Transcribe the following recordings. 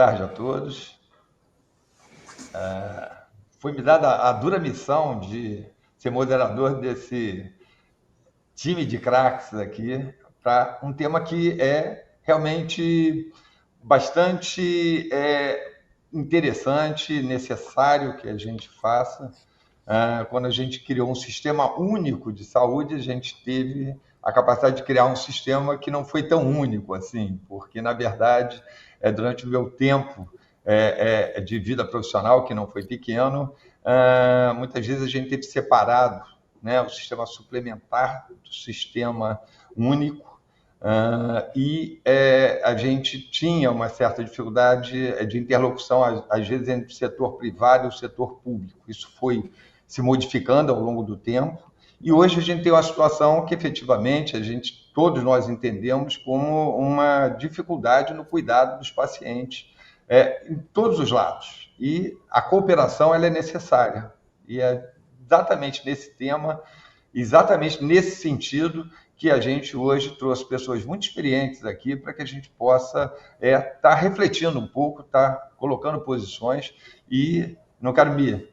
tarde a todos. Foi me dada a dura missão de ser moderador desse time de craques aqui para um tema que é realmente bastante interessante, necessário que a gente faça. Quando a gente criou um sistema único de saúde, a gente teve a capacidade de criar um sistema que não foi tão único assim, porque, na verdade, durante o meu tempo de vida profissional, que não foi pequeno, muitas vezes a gente teve separado, né, o sistema suplementar do sistema único, e a gente tinha uma certa dificuldade de interlocução, às vezes, entre o setor privado e o setor público. Isso foi se modificando ao longo do tempo, e hoje a gente tem uma situação que, efetivamente, todos nós entendemos como uma dificuldade no cuidado dos pacientes, em todos os lados. E a cooperação ela é necessária. E é exatamente nesse tema, exatamente nesse sentido, que a gente hoje trouxe pessoas muito experientes aqui para que a gente possa estar refletindo um pouco, estar colocando posições, e não quero me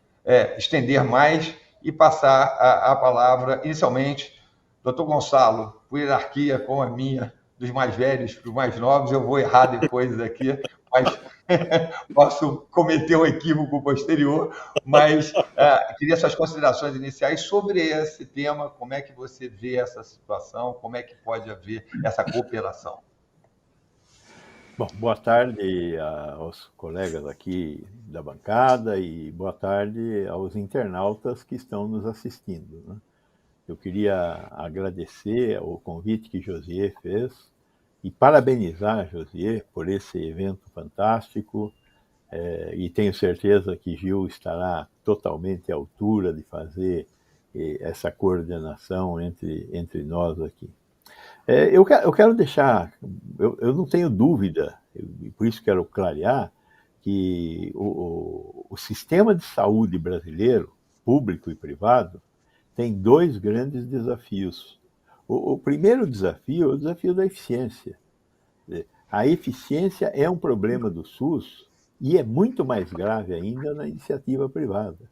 estender mais e passar a palavra, inicialmente, doutor Gonçalo, por hierarquia como a minha, dos mais velhos para os mais novos. Eu vou errar depois aqui, mas posso cometer um equívoco posterior, mas queria suas considerações iniciais sobre esse tema, como é que você vê essa situação, como é que pode haver essa cooperação. Bom, boa tarde aos colegas aqui da bancada e boa tarde aos internautas que estão nos assistindo, né? Eu queria agradecer o convite que Josier fez e parabenizar Josier por esse evento fantástico, e tenho certeza que Gil estará totalmente à altura de fazer essa coordenação entre nós aqui. Eu quero deixar, eu não tenho dúvida, e por isso quero clarear, que o sistema de saúde brasileiro, público e privado, tem dois grandes desafios. O primeiro desafio é o desafio da eficiência. A eficiência é um problema do SUS e é muito mais grave ainda na iniciativa privada.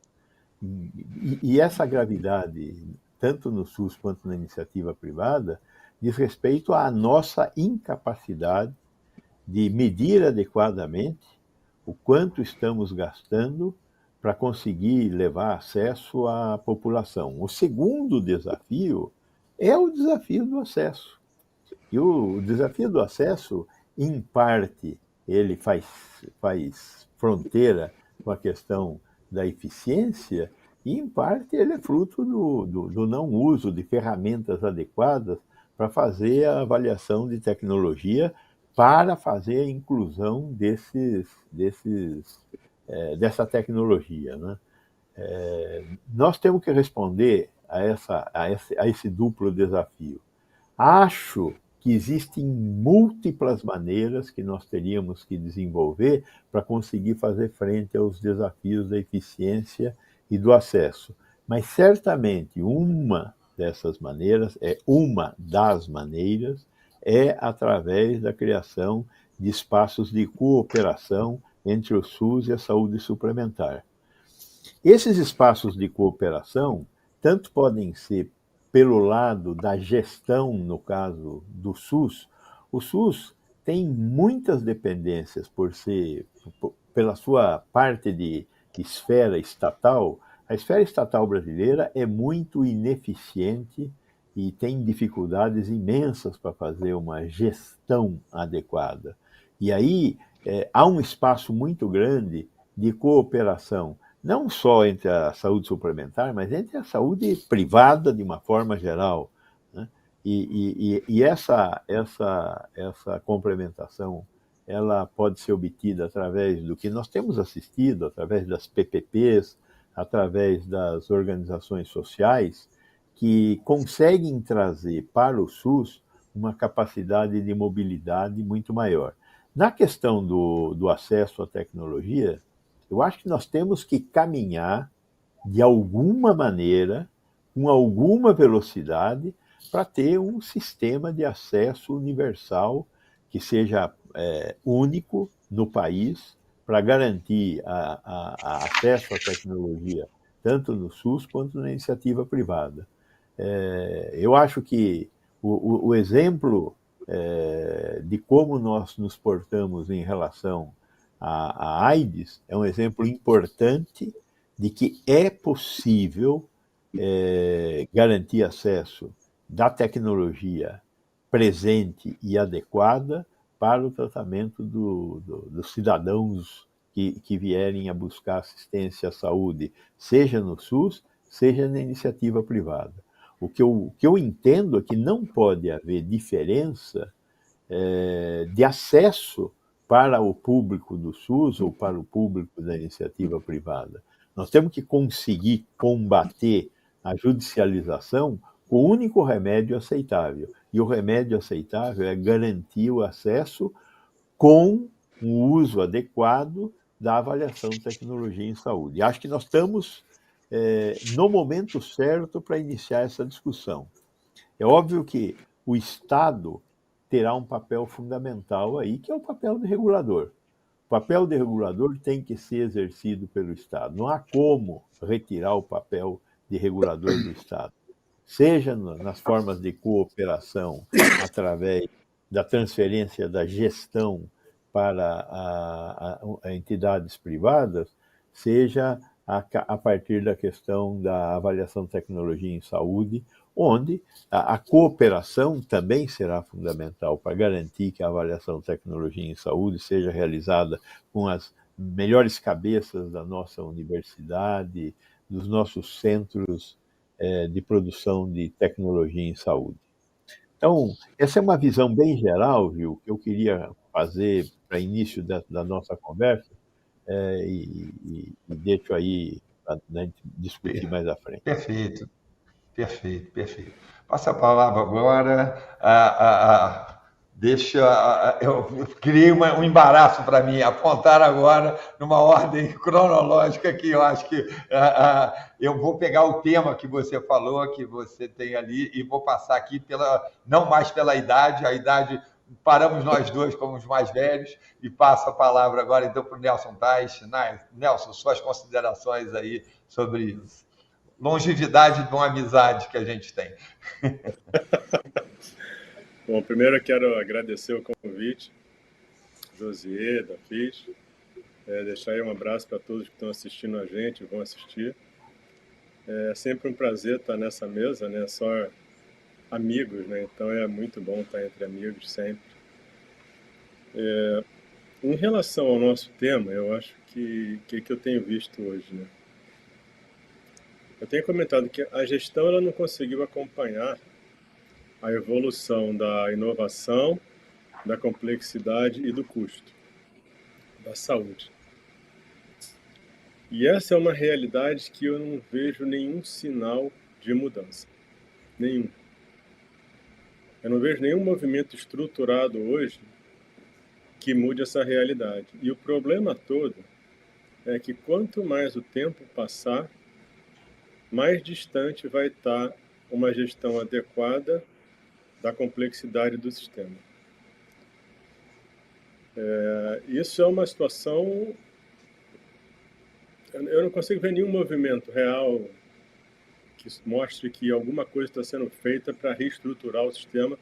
E essa gravidade, tanto no SUS quanto na iniciativa privada, diz respeito à nossa incapacidade de medir adequadamente o quanto estamos gastando para conseguir levar acesso à população. O segundo desafio é o desafio do acesso. E o desafio do acesso, em parte, ele faz fronteira com a questão da eficiência, e, em parte, ele é fruto do não uso de ferramentas adequadas para fazer a avaliação de tecnologia, para fazer a inclusão dessa tecnologia, né? Nós temos que responder a esse duplo desafio. Acho que existem múltiplas maneiras que nós teríamos que desenvolver para conseguir fazer frente aos desafios da eficiência e do acesso. Mas, certamente, uma das maneiras é através da criação de espaços de cooperação entre o SUS e a saúde suplementar. Esses espaços de cooperação tanto podem ser pelo lado da gestão, no caso do SUS. O SUS tem muitas dependências pela sua parte de esfera estatal. A esfera estatal brasileira é muito ineficiente e tem dificuldades imensas para fazer uma gestão adequada. E aí há um espaço muito grande de cooperação, não só entre a saúde suplementar, mas entre a saúde privada de uma forma geral, né? E essa complementação, ela pode ser obtida através do que nós temos assistido, através das PPPs, através das organizações sociais, que conseguem trazer para o SUS uma capacidade de mobilidade muito maior. Na questão do acesso à tecnologia, eu acho que nós temos que caminhar de alguma maneira, com alguma velocidade, para ter um sistema de acesso universal que seja único no país para garantir acesso à tecnologia, tanto no SUS quanto na iniciativa privada. Eu acho que o exemplo de como nós nos portamos em relação à AIDS é um exemplo importante de que é possível garantir acesso da tecnologia presente e adequada para o tratamento dos cidadãos que vierem a buscar assistência à saúde, seja no SUS, seja na iniciativa privada. O que eu entendo é que não pode haver diferença de acesso para o público do SUS ou para o público da iniciativa privada. Nós temos que conseguir combater a judicialização com o único remédio aceitável. E o remédio aceitável é garantir o acesso com o uso adequado da avaliação de tecnologia em saúde. E acho que nós estamos no momento certo para iniciar essa discussão. É óbvio que o Estado terá um papel fundamental aí, que é o papel de regulador. O papel de regulador tem que ser exercido pelo Estado. Não há como retirar o papel de regulador do Estado, seja nas formas de cooperação através da transferência da gestão para entidades privadas, seja a partir da questão da avaliação de tecnologia em saúde, onde a cooperação também será fundamental para garantir que a avaliação de tecnologia em saúde seja realizada com as melhores cabeças da nossa universidade, dos nossos centros de produção de tecnologia em saúde. Então, essa é uma visão bem geral, viu, que eu queria fazer para início da nossa conversa, e deixo aí para a gente discutir mais à frente. Perfeito, perfeito, perfeito. Passa a palavra agora. Eu criei um embaraço para mim, apontar agora numa ordem cronológica que eu acho que eu vou pegar o tema que você falou, que você tem ali, e vou passar aqui não mais pela idade, a idade paramos nós dois como os mais velhos, e passo a palavra agora então para o Nelson Tais. Nelson, suas considerações aí sobre isso. Longevidade de uma amizade que a gente tem. Bom, primeiro eu quero agradecer o convite, Josiê, da FIS, deixar aí um abraço para todos que estão assistindo a gente, vão assistir. É sempre um prazer estar nessa mesa, né? Só amigos, né? Então é muito bom estar entre amigos sempre. Em relação ao nosso tema, eu acho que eu tenho visto hoje, né? Eu tenho comentado que a gestão ela não conseguiu acompanhar a evolução da inovação, da complexidade e do custo da saúde. E essa é uma realidade que eu não vejo nenhum sinal de mudança. Nenhum. Eu não vejo nenhum movimento estruturado hoje que mude essa realidade. E o problema todo é que quanto mais o tempo passar, mais distante vai estar uma gestão adequada da complexidade do sistema. Isso é uma situação... Eu não consigo ver nenhum movimento real que mostre que alguma coisa está sendo feita para reestruturar o sistema,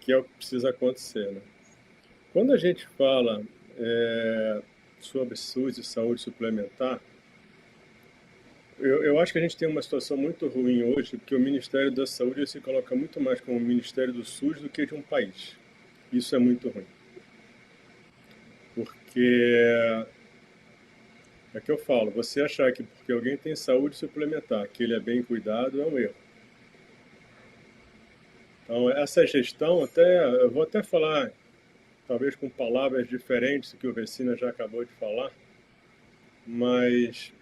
que é o que precisa acontecer, né? Quando a gente fala sobre SUS e saúde suplementar, eu acho que a gente tem uma situação muito ruim hoje, porque o Ministério da Saúde se coloca muito mais como o Ministério do SUS do que de um país. Isso é muito ruim. Porque, é que eu falo, você achar que porque alguém tem saúde suplementar, que ele é bem cuidado, é um erro. Então, essa gestão, eu vou até falar, talvez com palavras diferentes do que o Vecina já acabou de falar, mas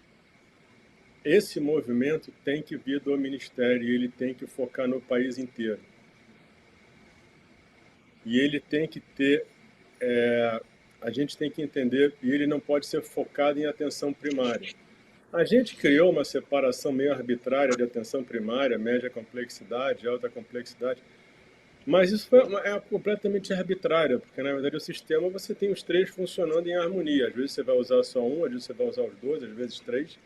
esse movimento tem que vir do Ministério e ele tem que focar no país inteiro. E ele tem que ter... a gente tem que entender, e ele não pode ser focado em atenção primária. A gente criou uma separação meio arbitrária de atenção primária, média complexidade, alta complexidade, Mas isso é completamente arbitrário, porque na verdade o sistema você tem os três funcionando em harmonia. Às vezes você vai usar só um, às vezes você vai usar os dois, às vezes três.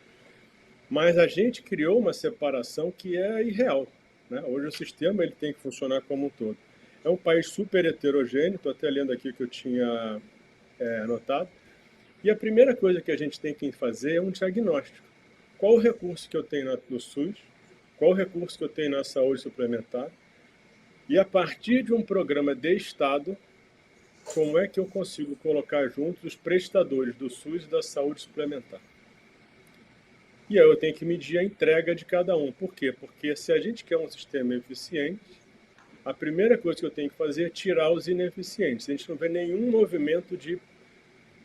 Mas a gente criou uma separação que é irreal, né? Hoje o sistema ele tem que funcionar como um todo. É um país super heterogêneo, estou até lendo aqui o que eu tinha anotado. E a primeira coisa que a gente tem que fazer é um diagnóstico. Qual o recurso que eu tenho no SUS? Qual o recurso que eu tenho na saúde suplementar? E a partir de um programa de Estado, como é que eu consigo colocar juntos os prestadores do SUS e da saúde suplementar? E aí eu tenho que medir a entrega de cada um. Por quê? Porque se a gente quer um sistema eficiente, a primeira coisa que eu tenho que fazer é tirar os ineficientes. A gente não vê nenhum movimento de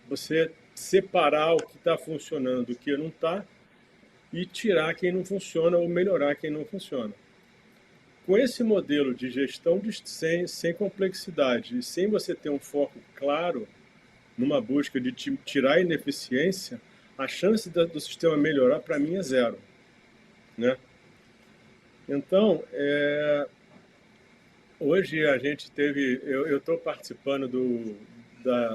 você separar o que está funcionando do que não está e tirar quem não funciona ou melhorar quem não funciona. Com esse modelo de gestão sem complexidade e sem você ter um foco claro numa busca de tirar a ineficiência, a chance do sistema melhorar, para mim, é zero, né? Então, hoje a gente teve... Eu estou participando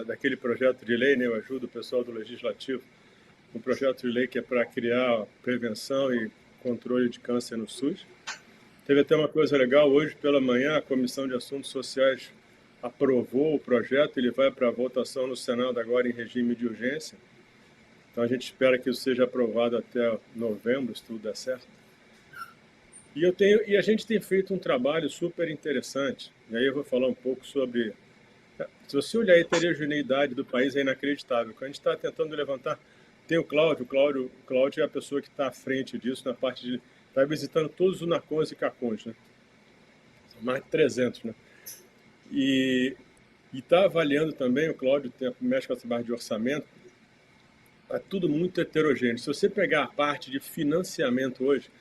daquele projeto de lei, né? Eu ajudo o pessoal do Legislativo, um projeto de lei que é para criar prevenção e controle de câncer no SUS. Teve até uma coisa legal, hoje pela manhã a Comissão de Assuntos Sociais aprovou o projeto, ele vai para votação no Senado agora em regime de urgência. Então a gente espera que isso seja aprovado até novembro, se tudo der certo. E a gente tem feito um trabalho super interessante, e aí eu vou falar um pouco sobre... Se você olhar a heterogeneidade do país, é inacreditável. Quando a gente está tentando levantar, tem o Cláudio é a pessoa que está à frente disso, na parte de... Está visitando todos os NACONs e CACONs, né? São mais de 300, né? E está avaliando também, o Cláudio mexe com essa barra de orçamento, é tudo muito heterogêneo. Se você pegar a parte de financiamento hoje,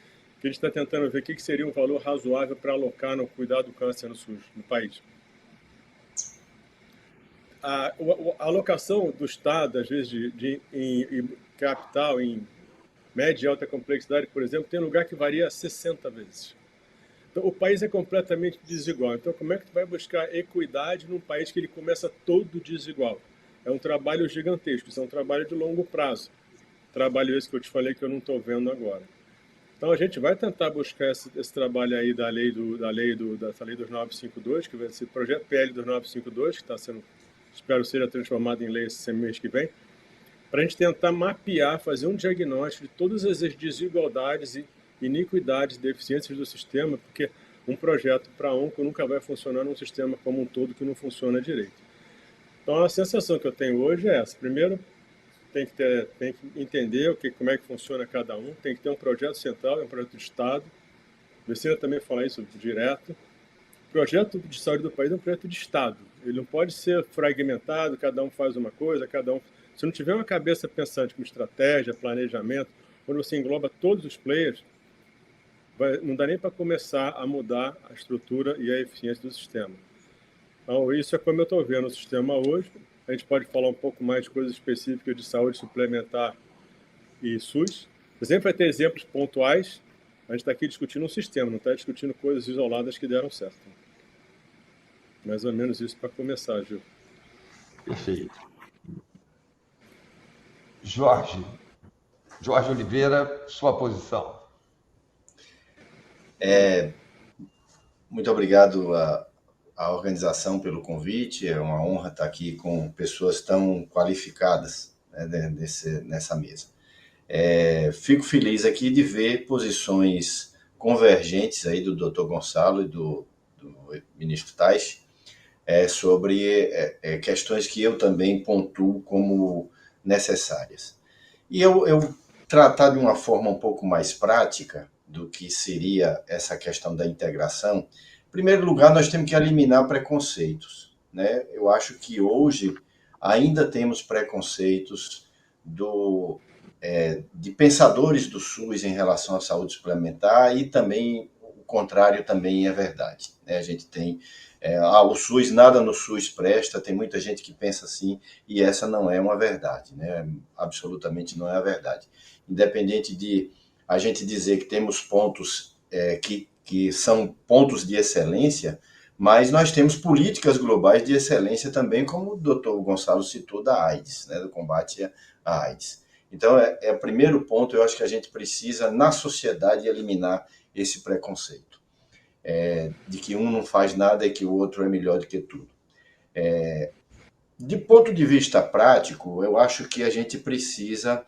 que a gente está tentando ver o que seria um valor razoável para alocar no cuidado do câncer no SUS, no país. A alocação do Estado, às vezes, em capital, em média e alta complexidade, por exemplo, tem lugar que varia 60 vezes. Então, o país é completamente desigual. Então, como é que tu vai buscar equidade num país que ele começa todo desigual? É um trabalho gigantesco, isso é um trabalho de longo prazo. Trabalho esse que eu te falei que eu não estou vendo agora. Então, a gente vai tentar buscar esse trabalho aí da lei dos 952, que vai ser o projeto PL dos 952, que está sendo, espero seja transformado em lei esse mês que vem, para a gente tentar mapear, fazer um diagnóstico de todas as desigualdades e iniquidades, deficiências do sistema, porque um projeto para onco nunca vai funcionar num sistema como um todo que não funciona direito. Então, a sensação que eu tenho hoje é essa. Primeiro, tem que entender como é que funciona cada um, tem que ter um projeto central, um projeto de Estado. O Vecina também fala isso direto. O projeto de saúde do país é um projeto de Estado. Ele não pode ser fragmentado, cada um faz uma coisa, cada um... Se não tiver uma cabeça pensante com estratégia, planejamento, quando você engloba todos os players, não dá nem para começar a mudar a estrutura e a eficiência do sistema. Então, isso é como eu estou vendo o sistema hoje. A gente pode falar um pouco mais de coisas específicas de saúde suplementar e SUS. Sempre vai ter exemplos pontuais. A gente está aqui discutindo um sistema, não está discutindo coisas isoladas que deram certo. Mais ou menos isso para começar, Gil. Perfeito. Jorge Oliveira, sua posição. Muito obrigado à organização pelo convite. É uma honra estar aqui com pessoas tão qualificadas, né, nessa mesa. Fico feliz aqui de ver posições convergentes aí do Dr. Gonçalo e do ministro Tais sobre questões que eu também pontuo como necessárias. E eu tratar de uma forma um pouco mais prática do que seria essa questão da integração. Em primeiro lugar, nós temos que eliminar preconceitos, né? Eu acho que hoje ainda temos preconceitos de pensadores do SUS em relação à saúde suplementar, e também o contrário também é verdade, né? A gente tem o SUS, nada no SUS presta, tem muita gente que pensa assim, e essa não é uma verdade, né? Absolutamente não é a verdade. Independente de a gente dizer que temos pontos que são pontos de excelência, Mas nós temos políticas globais de excelência também, como o doutor Gonçalo citou, da AIDS, né, do combate à AIDS. Então, é o primeiro ponto, eu acho que a gente precisa, na sociedade, eliminar esse preconceito, de que um não faz nada e que o outro é melhor do que tudo. De ponto de vista prático, eu acho que a gente precisa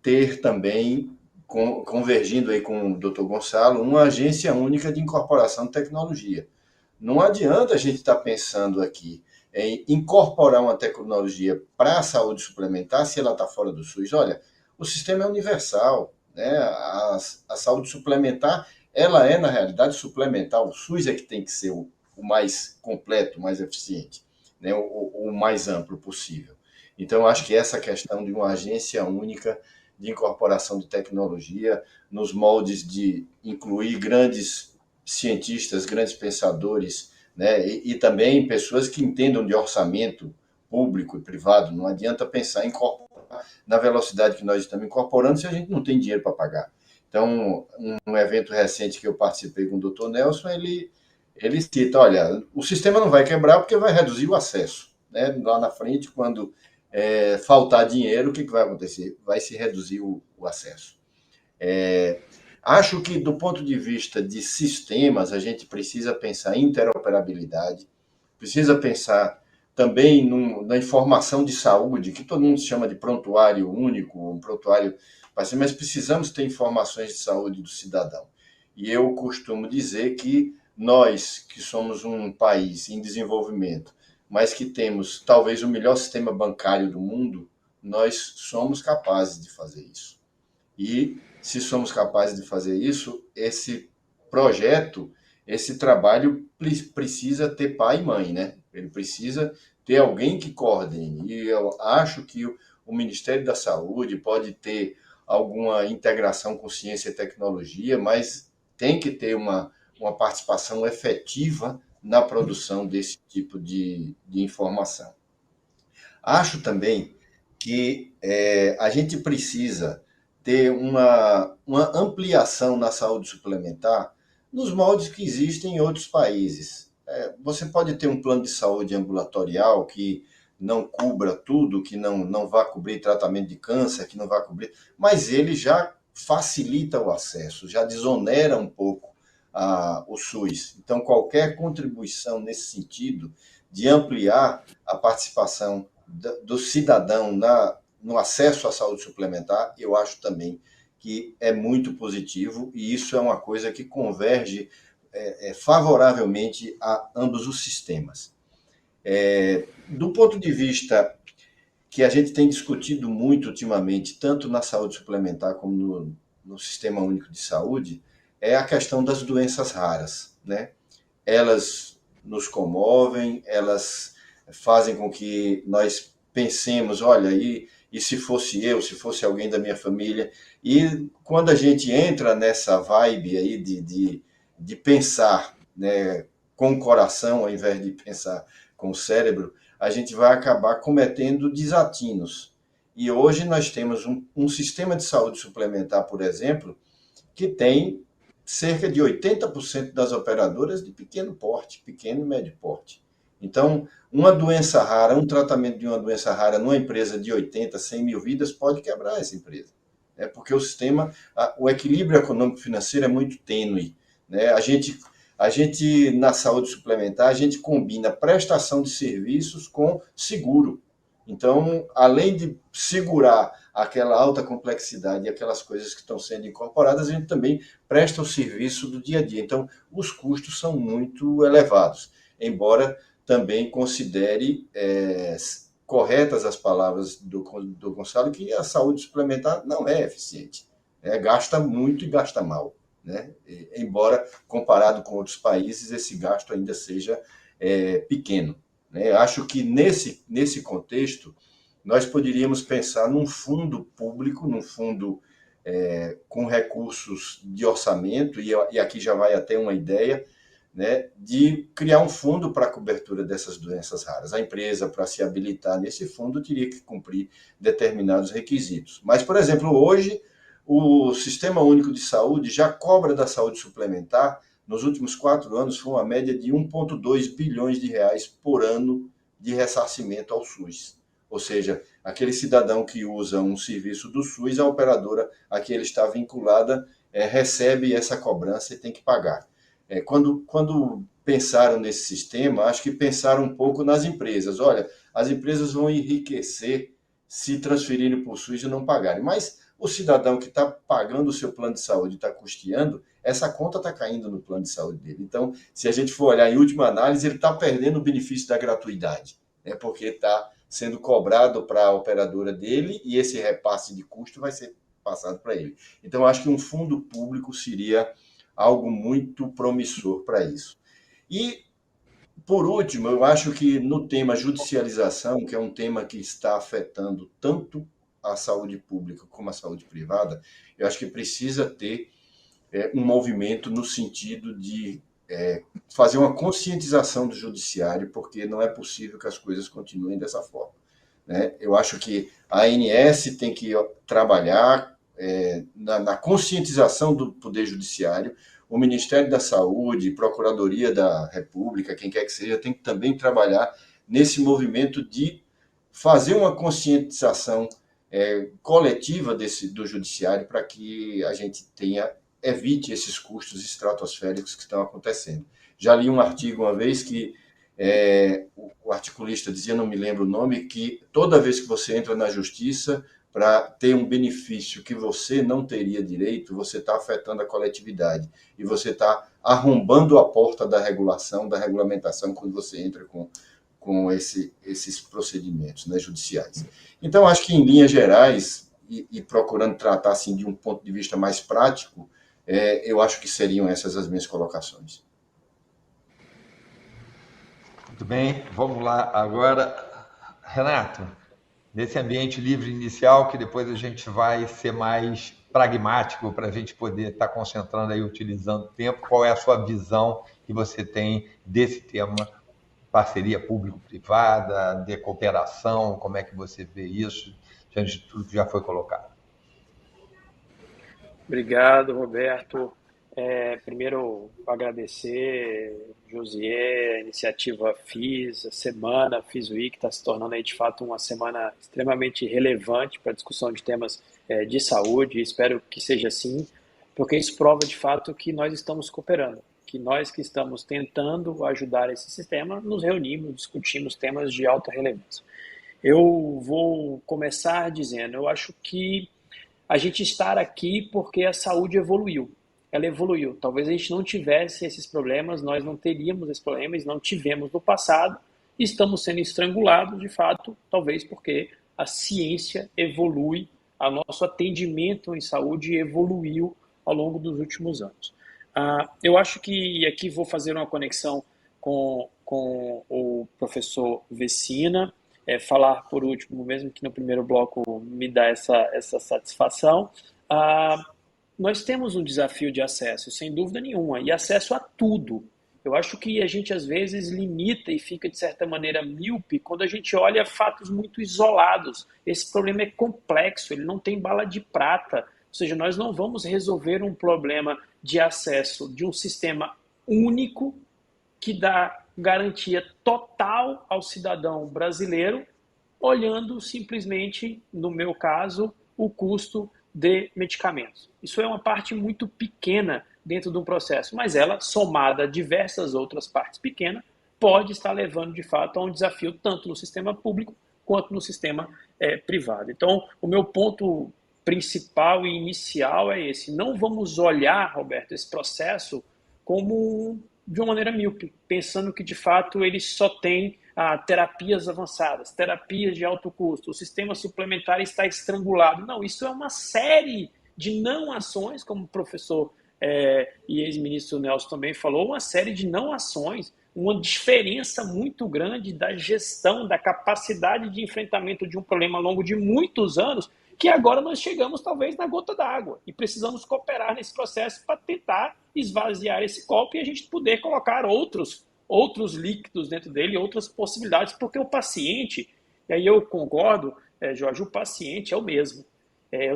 ter também, convergindo aí com o doutor Gonçalo, uma agência única de incorporação de tecnologia. Não adianta a gente estar pensando aqui em incorporar uma tecnologia para a saúde suplementar se ela está fora do SUS. Olha, o sistema é universal, né? A saúde suplementar, ela é, na realidade, suplementar. O SUS é que tem que ser o mais completo, o mais eficiente, né? O mais amplo possível. Então, eu acho que essa questão de uma agência única de incorporação de tecnologia, nos moldes de incluir grandes cientistas, grandes pensadores, né, e também pessoas que entendam de orçamento público e privado. Não adianta pensar em incorporar na velocidade que nós estamos incorporando se a gente não tem dinheiro para pagar. Então, um evento recente que eu participei com o Dr. Nelson, ele cita, olha, o sistema não vai quebrar porque vai reduzir o acesso. Né? Lá na frente, quando faltar dinheiro, o que vai acontecer? Vai se reduzir o acesso. Acho que, do ponto de vista de sistemas, a gente precisa pensar em interoperabilidade, precisa pensar também na informação de saúde, que todo mundo chama de prontuário único, um prontuário, mas precisamos ter informações de saúde do cidadão. E eu costumo dizer que nós, que somos um país em desenvolvimento, mas que temos talvez o melhor sistema bancário do mundo, nós somos capazes de fazer isso. E se somos capazes de fazer isso, esse projeto, esse trabalho precisa ter pai e mãe, né? Ele precisa ter alguém que coordene. E eu acho que o Ministério da Saúde pode ter alguma integração com ciência e tecnologia, mas tem que ter uma participação efetiva na produção desse tipo de informação. Acho também que a gente precisa ter uma ampliação na saúde suplementar nos moldes que existem em outros países. Você pode ter um plano de saúde ambulatorial que não cubra tudo, que não vá cobrir tratamento de câncer, que não vá cobrir, mas ele já facilita o acesso, já desonera um pouco o SUS. Então, qualquer contribuição nesse sentido de ampliar a participação do cidadão no acesso à saúde suplementar, eu acho também que é muito positivo e isso é uma coisa que converge favoravelmente a ambos os sistemas. Do ponto de vista que a gente tem discutido muito ultimamente, tanto na saúde suplementar como no Sistema Único de Saúde, é a questão das doenças raras, né? Elas nos comovem, elas fazem com que nós pensemos, olha, e se fosse eu, se fosse alguém da minha família? E quando a gente entra nessa vibe aí de pensar, né, com o coração ao invés de pensar com o cérebro, a gente vai acabar cometendo desatinos. E hoje nós temos um sistema de saúde suplementar, por exemplo, que tem cerca de 80% das operadoras de pequeno porte, pequeno e médio porte. Então, uma doença rara, um tratamento de uma doença rara numa empresa de 80, 100 mil vidas pode quebrar essa empresa. Porque o sistema, o equilíbrio econômico-financeiro é muito tênue. Né? A gente, na saúde suplementar, a gente combina prestação de serviços com seguro. Então, além de segurar aquela alta complexidade e aquelas coisas que estão sendo incorporadas, a gente também presta o serviço do dia a dia. Então, os custos são muito elevados, embora também considere corretas as palavras do Gonçalo, que a saúde suplementar não é eficiente. Gasta muito e gasta mal. Né? Embora, comparado com outros países, esse gasto ainda seja pequeno. Né? Acho que, nesse contexto, nós poderíamos pensar num fundo público, num fundo com recursos de orçamento, e aqui já vai até uma ideia, né, de criar um fundo para a cobertura dessas doenças raras. A empresa, para se habilitar nesse fundo, teria que cumprir determinados requisitos. Mas, por exemplo, hoje, o Sistema Único de Saúde já cobra da saúde suplementar nos últimos 4 anos foi uma média de 1,2 bilhões de reais por ano de ressarcimento ao SUS. Ou seja, aquele cidadão que usa um serviço do SUS, a operadora a que ele está vinculada recebe essa cobrança e tem que pagar. Quando pensaram nesse sistema, acho que pensaram um pouco nas empresas. Olha, as empresas vão enriquecer se transferirem para o SUS e não pagarem. Mas o cidadão que está pagando o seu plano de saúde, está custeando, essa conta está caindo no plano de saúde dele. Então, se a gente for olhar em última análise, ele está perdendo o benefício da gratuidade, porque está sendo cobrado para a operadora dele e esse repasse de custo vai ser passado para ele. Então, acho que um fundo público seria algo muito promissor para isso. E, por último, eu acho que no tema judicialização, que é um tema que está afetando tanto a saúde pública como a saúde privada, eu acho que precisa ter um movimento no sentido de fazer uma conscientização do judiciário, porque não é possível que as coisas continuem dessa forma. Eu acho que a ANS tem que trabalhar na conscientização do Poder Judiciário, o Ministério da Saúde, Procuradoria da República, quem quer que seja, tem que também trabalhar nesse movimento de fazer uma conscientização coletiva do Judiciário para que a gente evite esses custos estratosféricos que estão acontecendo. Já li um artigo uma vez que o articulista dizia, não me lembro o nome, que toda vez que você entra na justiça para ter um benefício que você não teria direito, você está afetando a coletividade e você está arrombando a porta da regulação, da regulamentação, quando você entra com esses procedimentos judiciais. Então, acho que, em linhas gerais, e procurando tratar assim, de um ponto de vista mais prático, eu acho que seriam essas as minhas colocações. Muito bem, vamos lá agora. Renato, nesse ambiente livre inicial, que depois a gente vai ser mais pragmático para a gente poder estar concentrando aí, utilizando o tempo, qual é a sua visão que você tem desse tema, parceria público-privada, de cooperação, como é que você vê isso, diante de tudo que já foi colocado? Obrigado, Roberto. Primeiro, agradecer, Josié, a iniciativa FIS, a semana FIS Week está se tornando aí, de fato, uma semana extremamente relevante para a discussão de temas de saúde. Espero que seja assim, porque isso prova, de fato, que nós estamos cooperando, que nós que estamos tentando ajudar esse sistema, nos reunimos, discutimos temas de alta relevância. Eu vou começar dizendo, eu acho que a gente está aqui porque a saúde evoluiu. Ela evoluiu. Talvez a gente não tivesse esses problemas, nós não teríamos esses problemas, não tivemos no passado, e estamos sendo estrangulados, de fato, talvez porque a ciência evolui, o nosso atendimento em saúde evoluiu ao longo dos últimos anos. Eu acho que, e aqui vou fazer uma conexão com o professor Vecina, falar por último, mesmo que no primeiro bloco me dá essa satisfação, nós temos um desafio de acesso, sem dúvida nenhuma, e acesso a tudo. Eu acho que a gente, às vezes, limita e fica, de certa maneira, míope quando a gente olha fatos muito isolados. Esse problema é complexo, ele não tem bala de prata. Ou seja, nós não vamos resolver um problema de acesso de um sistema único que dá garantia total ao cidadão brasileiro, olhando simplesmente, no meu caso, o custo de medicamentos. Isso é uma parte muito pequena dentro de um processo, mas ela, somada a diversas outras partes pequenas, pode estar levando, de fato, a um desafio tanto no sistema público quanto no sistema privado. Então, o meu ponto principal e inicial é esse. Não vamos olhar, Roberto, esse processo como de uma maneira míope, pensando que, de fato, ele só tem terapias avançadas, terapias de alto custo, o sistema suplementar está estrangulado. Não, isso é uma série de não-ações, como o professor e ex-ministro Nelson também falou, uma série de não-ações, uma diferença muito grande da gestão, da capacidade de enfrentamento de um problema ao longo de muitos anos, que agora nós chegamos talvez na gota d'água e precisamos cooperar nesse processo para tentar esvaziar esse copo e a gente poder colocar outros líquidos dentro dele, outras possibilidades, porque o paciente, e aí eu concordo, Jorge, o paciente é o mesmo.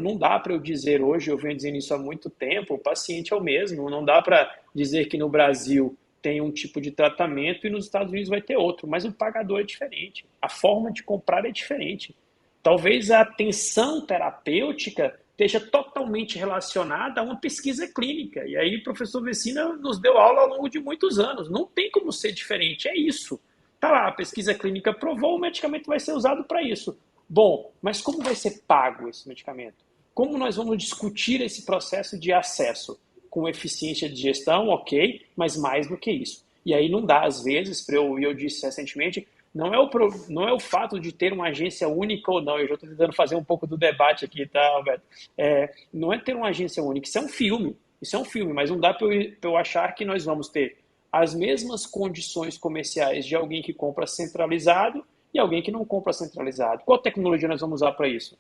Não dá para eu dizer hoje, eu venho dizendo isso há muito tempo, o paciente é o mesmo, não dá para dizer que no Brasil tem um tipo de tratamento e nos Estados Unidos vai ter outro, mas o pagador é diferente, a forma de comprar é diferente. Talvez a atenção terapêutica esteja totalmente relacionada a uma pesquisa clínica. E aí o professor Vecina nos deu aula ao longo de muitos anos. Não tem como ser diferente, é isso. Tá lá, a pesquisa clínica provou, o medicamento vai ser usado para isso. Bom, mas como vai ser pago esse medicamento? Como nós vamos discutir esse processo de acesso? Com eficiência de gestão, ok, mas mais do que isso. E aí não dá, às vezes, eu disse recentemente, não é o fato de ter uma agência única ou não, eu já estou tentando fazer um pouco do debate aqui, tá, Alberto? Não é ter uma agência única, isso é um filme, mas não dá para eu achar que nós vamos ter as mesmas condições comerciais de alguém que compra centralizado e alguém que não compra centralizado. Qual tecnologia nós vamos usar para isso?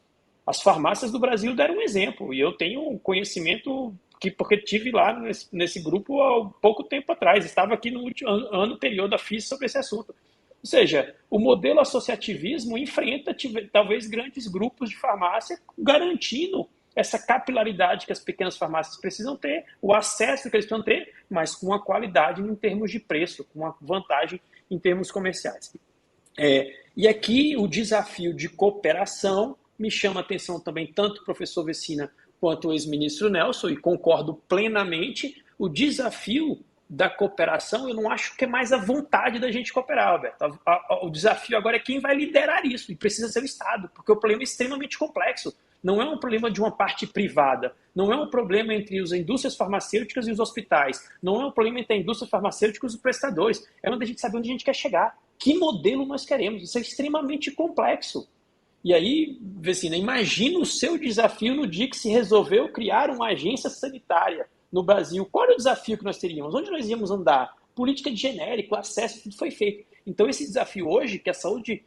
As farmácias do Brasil deram um exemplo, e eu tenho conhecimento porque estive lá nesse grupo há pouco tempo atrás, estava aqui no último ano anterior da FIS sobre esse assunto. Ou seja, o modelo associativismo enfrenta talvez grandes grupos de farmácia garantindo essa capilaridade que as pequenas farmácias precisam ter, o acesso que eles precisam ter, mas com uma qualidade em termos de preço, com uma vantagem em termos comerciais. E aqui o desafio de cooperação me chama a atenção também tanto o professor Vecina quanto o ex-ministro Nelson, e concordo plenamente, o desafio da cooperação, eu não acho que é mais a vontade da gente cooperar, Alberto. O desafio agora é quem vai liderar isso, e precisa ser o Estado, porque o problema é extremamente complexo. Não é um problema de uma parte privada, não é um problema entre as indústrias farmacêuticas e os hospitais, não é um problema entre a indústria farmacêutica e os prestadores, é onde a gente sabe onde a gente quer chegar, que modelo nós queremos, isso é extremamente complexo. E aí, Vecina, imagina o seu desafio no dia que se resolveu criar uma agência sanitária no Brasil. Qual era o desafio que nós teríamos? Onde nós íamos andar? Política de genérico, acesso, tudo foi feito. Então, esse desafio hoje, que a saúde,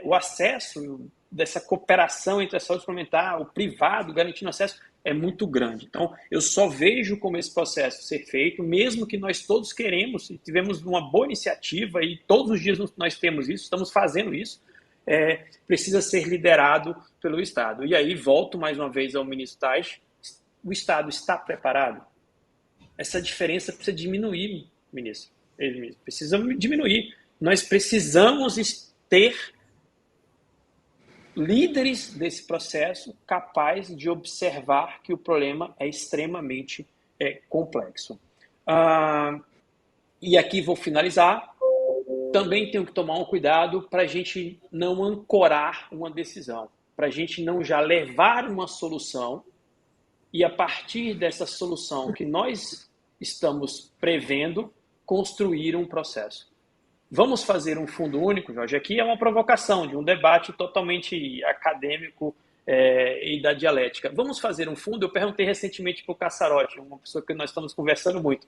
o acesso dessa cooperação entre a saúde suplementar, o privado, garantindo acesso, é muito grande. Então, eu só vejo como esse processo ser feito, mesmo que nós todos queremos, e tivemos uma boa iniciativa, e todos os dias nós temos isso, estamos fazendo isso, precisa ser liderado pelo Estado. E aí, volto mais uma vez ao ministro Tais, o Estado está preparado? Essa diferença precisa diminuir, ministro. Precisa diminuir. Nós precisamos ter líderes desse processo capazes de observar que o problema é extremamente complexo. E aqui vou finalizar. Também tenho que tomar um cuidado para a gente não ancorar uma decisão, para a gente não já levar uma solução e, a partir dessa solução que nós estamos prevendo, construir um processo. Vamos fazer um fundo único, Jorge? Aqui é uma provocação de um debate totalmente acadêmico e da dialética. Vamos fazer um fundo? Eu perguntei recentemente para o Cassarotti, uma pessoa que nós estamos conversando muito.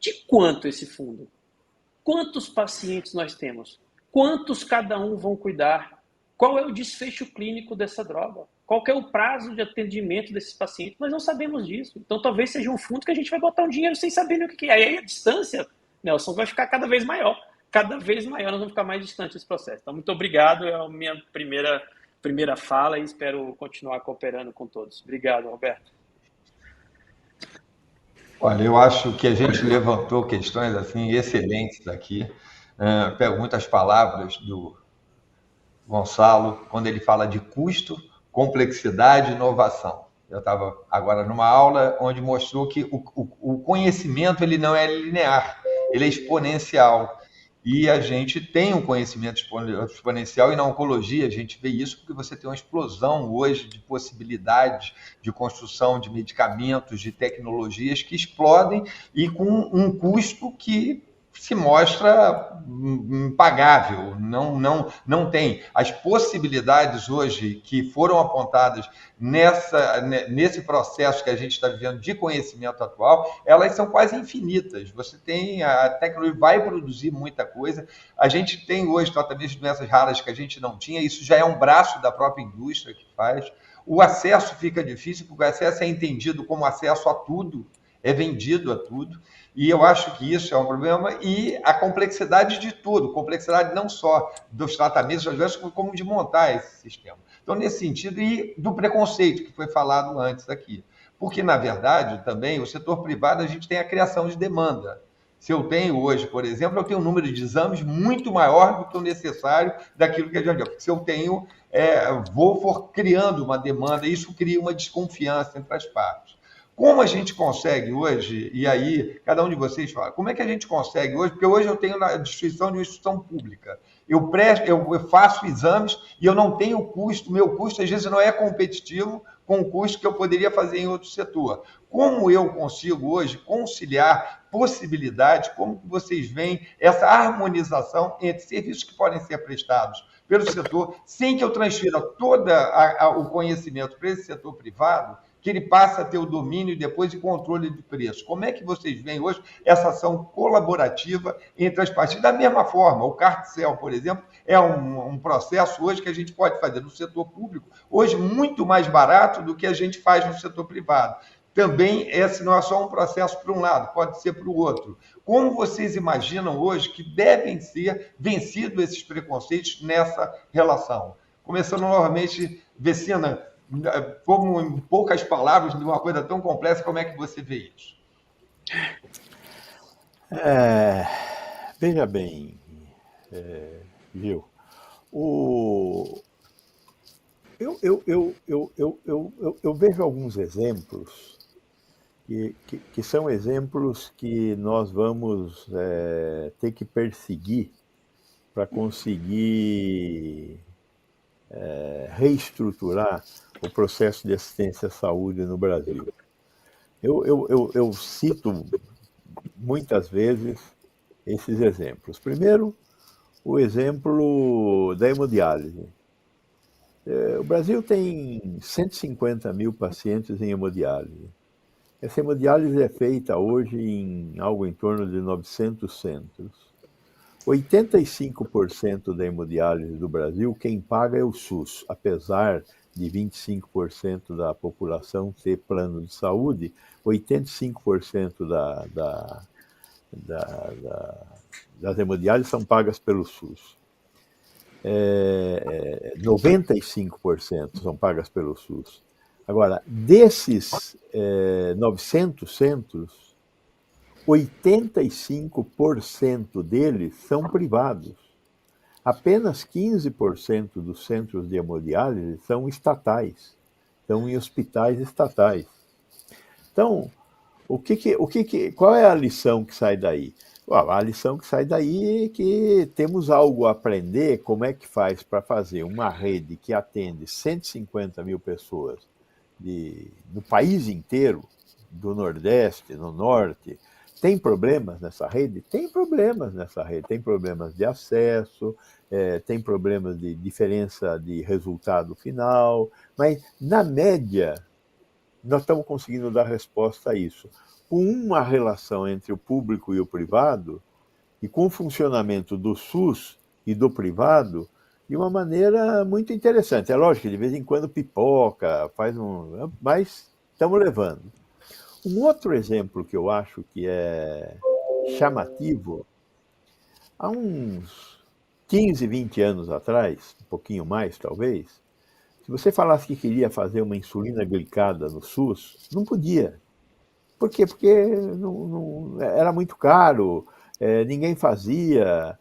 De quanto esse fundo? Quantos pacientes nós temos? Quantos cada um vão cuidar? Qual é o desfecho clínico dessa droga? Qual que é o prazo de atendimento desses pacientes? Nós não sabemos disso. Então, talvez seja um fundo que a gente vai botar um dinheiro sem saber o que é. Aí a distância, Nelson, vai ficar cada vez maior. Cada vez maior, nós vamos ficar mais distantes desse processo. Então, muito obrigado. É a minha primeira fala e espero continuar cooperando com todos. Obrigado, Roberto. Olha, eu acho que a gente levantou questões assim excelentes aqui. Pego muitas palavras do Gonçalo quando ele fala de custo, complexidade e inovação. Eu estava agora numa aula onde mostrou que o conhecimento ele não é linear, ele é exponencial. E a gente tem um conhecimento exponencial, e na oncologia a gente vê isso porque você tem uma explosão hoje de possibilidades de construção de medicamentos, de tecnologias que explodem e com um custo que se mostra impagável, não tem. As possibilidades hoje que foram apontadas nesse processo que a gente está vivendo de conhecimento atual, elas são quase infinitas. Você tem, a tecnologia vai produzir muita coisa. A gente tem hoje tratamentos de doenças raras que a gente não tinha, isso já é um braço da própria indústria que faz. O acesso fica difícil, porque o acesso é entendido como acesso a tudo. é vendido a tudo, e eu acho que isso é um problema, e a complexidade de tudo, complexidade não só dos tratamentos, às vezes, como de montar esse sistema. Então, nesse sentido, e do preconceito que foi falado antes aqui. Porque, na verdade, também, o setor privado, a gente tem a criação de demanda. Se eu tenho hoje, por exemplo, eu tenho um número de exames muito maior do que o necessário daquilo que a gente... Porque se eu tenho, for criando uma demanda, isso cria uma desconfiança entre as partes. Como a gente consegue hoje, e aí cada um de vocês fala, como é que a gente consegue hoje? Porque hoje eu tenho na instituição de uma instituição pública. Eu faço exames e eu não tenho custo, meu custo às vezes não é competitivo com o custo que eu poderia fazer em outro setor. Como eu consigo hoje conciliar possibilidades, como vocês veem essa harmonização entre serviços que podem ser prestados pelo setor, sem que eu transfira todo o conhecimento para esse setor privado, que ele passe a ter o domínio e depois o controle de preço. Como é que vocês veem hoje essa ação colaborativa entre as partes? Da mesma forma, o cartel, por exemplo, é um processo hoje que a gente pode fazer no setor público, hoje muito mais barato do que a gente faz no setor privado. Também esse não é só um processo para um lado, pode ser para o outro. Como vocês imaginam hoje que devem ser vencidos esses preconceitos nessa relação? Começando novamente, Vecina, como em poucas palavras, de uma coisa tão complexa, como é que você vê isso? Veja bem, Gil, eu vejo alguns exemplos que são exemplos que nós vamos ter que perseguir para conseguir reestruturar o processo de assistência à saúde no Brasil. Eu cito muitas vezes esses exemplos. Primeiro, o exemplo da hemodiálise. O Brasil tem 150 mil pacientes em hemodiálise. Essa hemodiálise é feita hoje em algo em torno de 900 centros. 85% da hemodiálise do Brasil, quem paga é o SUS, apesar de 25% da população ter plano de saúde, 85% das hemodiálises são pagas pelo SUS. 95% são pagas pelo SUS. Agora, desses 900 centros, 85% deles são privados. Apenas 15% dos centros de hemodiálise são estatais, estão em hospitais estatais. Então, qual é a lição que sai daí? A lição que sai daí é que temos algo a aprender, como é que faz para fazer uma rede que atende 150 mil pessoas no país inteiro, do Nordeste, no Norte. Tem problemas nessa rede? Tem problemas nessa rede. Tem problemas de acesso, tem problemas de diferença de resultado final, mas, na média, nós estamos conseguindo dar resposta a isso. Com uma relação entre o público e o privado, e com o funcionamento do SUS e do privado, de uma maneira muito interessante. É lógico que de vez em quando pipoca, mas estamos levando. Um outro exemplo que eu acho que é chamativo, há uns 15, 20 anos atrás, um pouquinho mais talvez, se você falasse que queria fazer uma insulina glicada no SUS, não podia. Por quê? Porque era muito caro, ninguém fazia.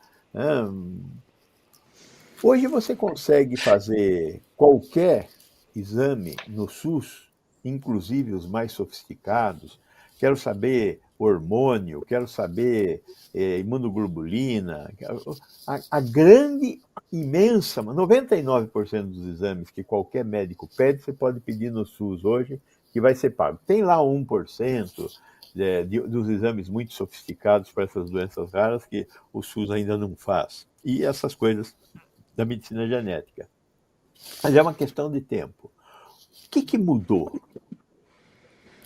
Hoje você consegue fazer qualquer exame no SUS, inclusive os mais sofisticados. Quero saber hormônio, quero saber imunoglobulina. A grande, imensa, 99% dos exames que qualquer médico pede, você pode pedir no SUS hoje, que vai ser pago. Tem lá 1% dos exames muito sofisticados para essas doenças raras que o SUS ainda não faz. E essas coisas da medicina genética. Mas é uma questão de tempo. O que mudou?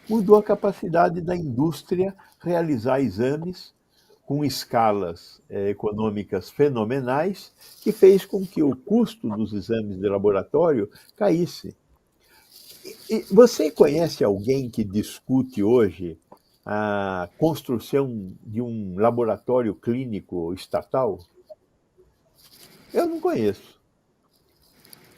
Mudou a capacidade da indústria realizar exames com escalas econômicas fenomenais, que fez com que o custo dos exames de laboratório caísse. E você conhece alguém que discute hoje a construção de um laboratório clínico estatal? Eu não conheço.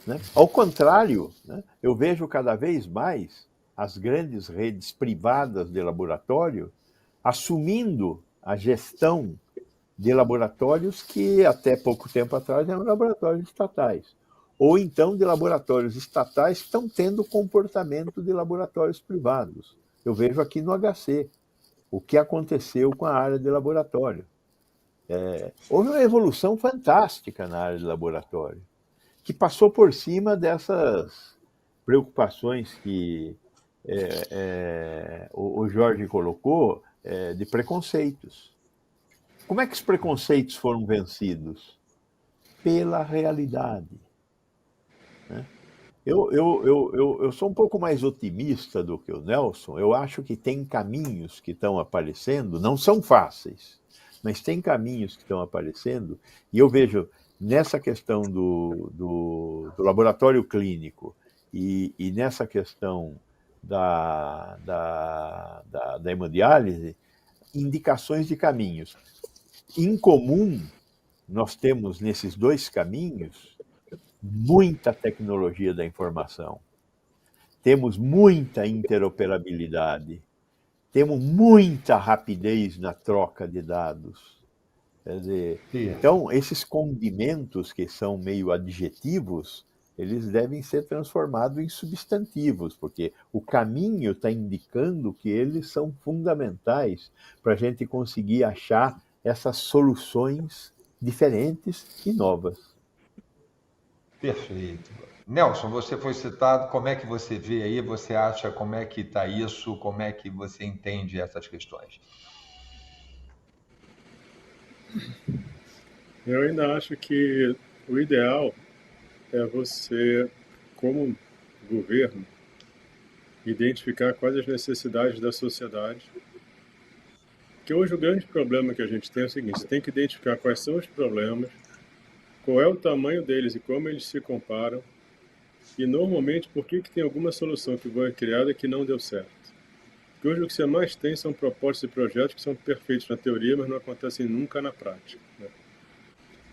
Né? Ao contrário, né, eu vejo cada vez mais as grandes redes privadas de laboratório assumindo a gestão de laboratórios que até pouco tempo atrás eram laboratórios estatais. Ou então de laboratórios estatais que estão tendo comportamento de laboratórios privados. Eu vejo aqui no HC o que aconteceu com a área de laboratório. Houve uma evolução fantástica na área de laboratório, que passou por cima dessas preocupações que o Jorge colocou, de preconceitos. Como é que os preconceitos foram vencidos? Pela realidade. Né? Eu sou um pouco mais otimista do que o Nelson. Eu acho que tem caminhos que estão aparecendo, não são fáceis, mas tem caminhos que estão aparecendo, e eu vejo nessa questão do laboratório clínico e nessa questão da hemodiálise, indicações de caminhos. Em comum, nós temos nesses dois caminhos muita tecnologia da informação, temos muita interoperabilidade, temos muita rapidez na troca de dados. Quer dizer, então, esses condimentos que são meio adjetivos, eles devem ser transformados em substantivos, porque o caminho está indicando que eles são fundamentais para a gente conseguir achar essas soluções diferentes e novas. Perfeito. Nelson, você foi citado, como é que você vê aí, você acha como é que está isso, como é que você entende essas questões? Eu ainda acho que o ideal é você, como governo, identificar quais as necessidades da sociedade. Porque hoje o grande problema que a gente tem é o seguinte: você tem que identificar quais são os problemas, qual é o tamanho deles e como eles se comparam, e normalmente por que tem alguma solução que foi criada que não deu certo. Porque hoje o que você mais tem são propostas e projetos que são perfeitos na teoria, mas não acontecem nunca na prática. Né?